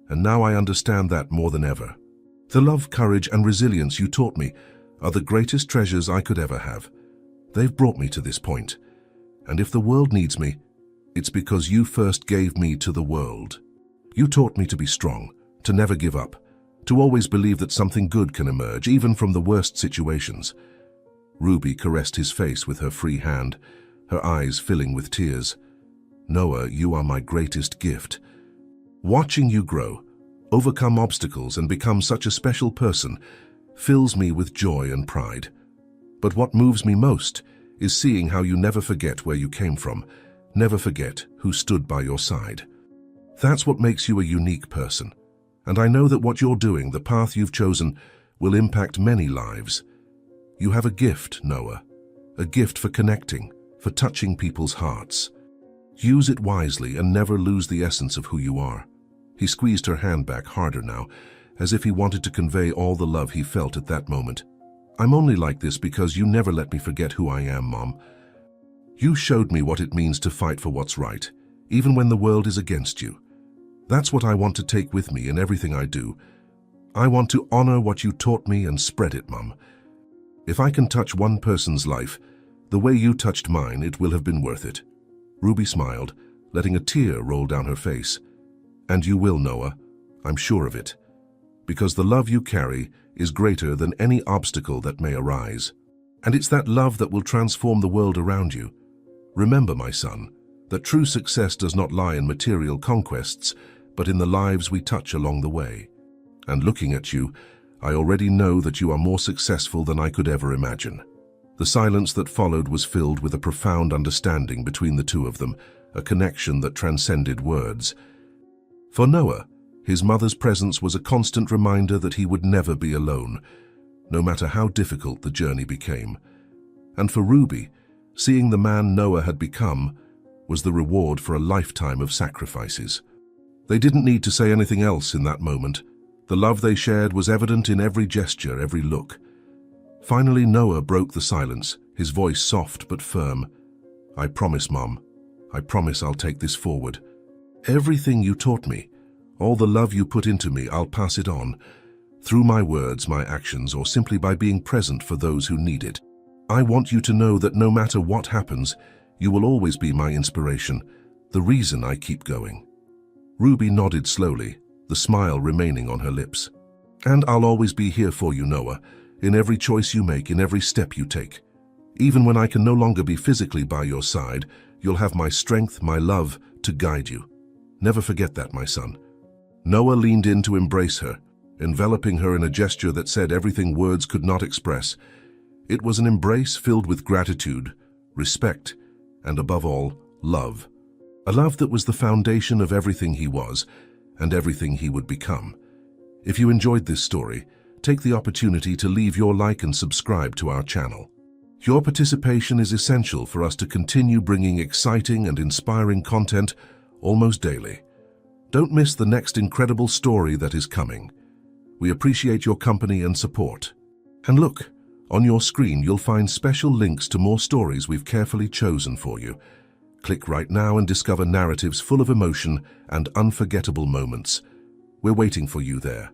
Speaker 1: and now I understand that more than ever. The love, courage, and resilience you taught me are the greatest treasures I could ever have. They've brought me to this point, and if the world needs me, it's because you first gave me to the world. You taught me to be strong, to never give up, to always believe that something good can emerge, even from the worst situations. Ruby caressed his face with her free hand, her eyes filling with tears. Noah, you are my greatest gift. Watching you grow, overcome obstacles, and become such a special person fills me with joy and pride. But what moves me most is seeing how you never forget where you came from, never forget who stood by your side. That's what makes you a unique person. And I know that what you're doing, the path you've chosen, will impact many lives. You have a gift, Noah, a gift for connecting, for touching people's hearts. Use it wisely and never lose the essence of who you are. He squeezed her hand back harder now, as if he wanted to convey all the love he felt at that moment. I'm only like this because you never let me forget who I am, Mom. You showed me what it means to fight for what's right, even when the world is against you. That's what I want to take with me in everything I do. I want to honor what you taught me and spread it, Mom. If I can touch one person's life, the way you touched mine, it will have been worth it. Ruby smiled, letting a tear roll down her face. And you will, Noah. I'm sure of it. Because the love you carry is greater than any obstacle that may arise. And it's that love that will transform the world around you. Remember, my son, that true success does not lie in material conquests, but in the lives we touch along the way. And looking at you, I already know that you are more successful than I could ever imagine. The silence that followed was filled with a profound understanding between the two of them, a connection that transcended words. For Noah, his mother's presence was a constant reminder that he would never be alone, no matter how difficult the journey became. And for Ruby, seeing the man Noah had become was the reward for a lifetime of sacrifices. They didn't need to say anything else in that moment. The love they shared was evident in every gesture, every look. Finally, Noah broke the silence, his voice soft but firm. I promise, Mom. I promise I'll take this forward. Everything you taught me, all the love you put into me, I'll pass it on, through my words, my actions, or simply by being present for those who need it. I want you to know that no matter what happens, you will always be my inspiration, the reason I keep going. Ruby nodded slowly, the smile remaining on her lips. And I'll always be here for you, Noah, in every choice you make, in every step you take. Even when I can no longer be physically by your side, you'll have my strength, my love, to guide you. Never forget that, my son. Noah leaned in to embrace her, enveloping her in a gesture that said everything words could not express. It was an embrace filled with gratitude, respect, and above all, love. A love that was the foundation of everything he was and everything he would become. If you enjoyed this story, take the opportunity to leave your like and subscribe to our channel. Your participation is essential for us to continue bringing exciting and inspiring content almost daily. Don't miss the next incredible story that is coming. We appreciate your company and support. And look, on your screen you'll find special links to more stories we've carefully chosen for you. Click right now and discover narratives full of emotion and unforgettable moments. We're waiting for you there.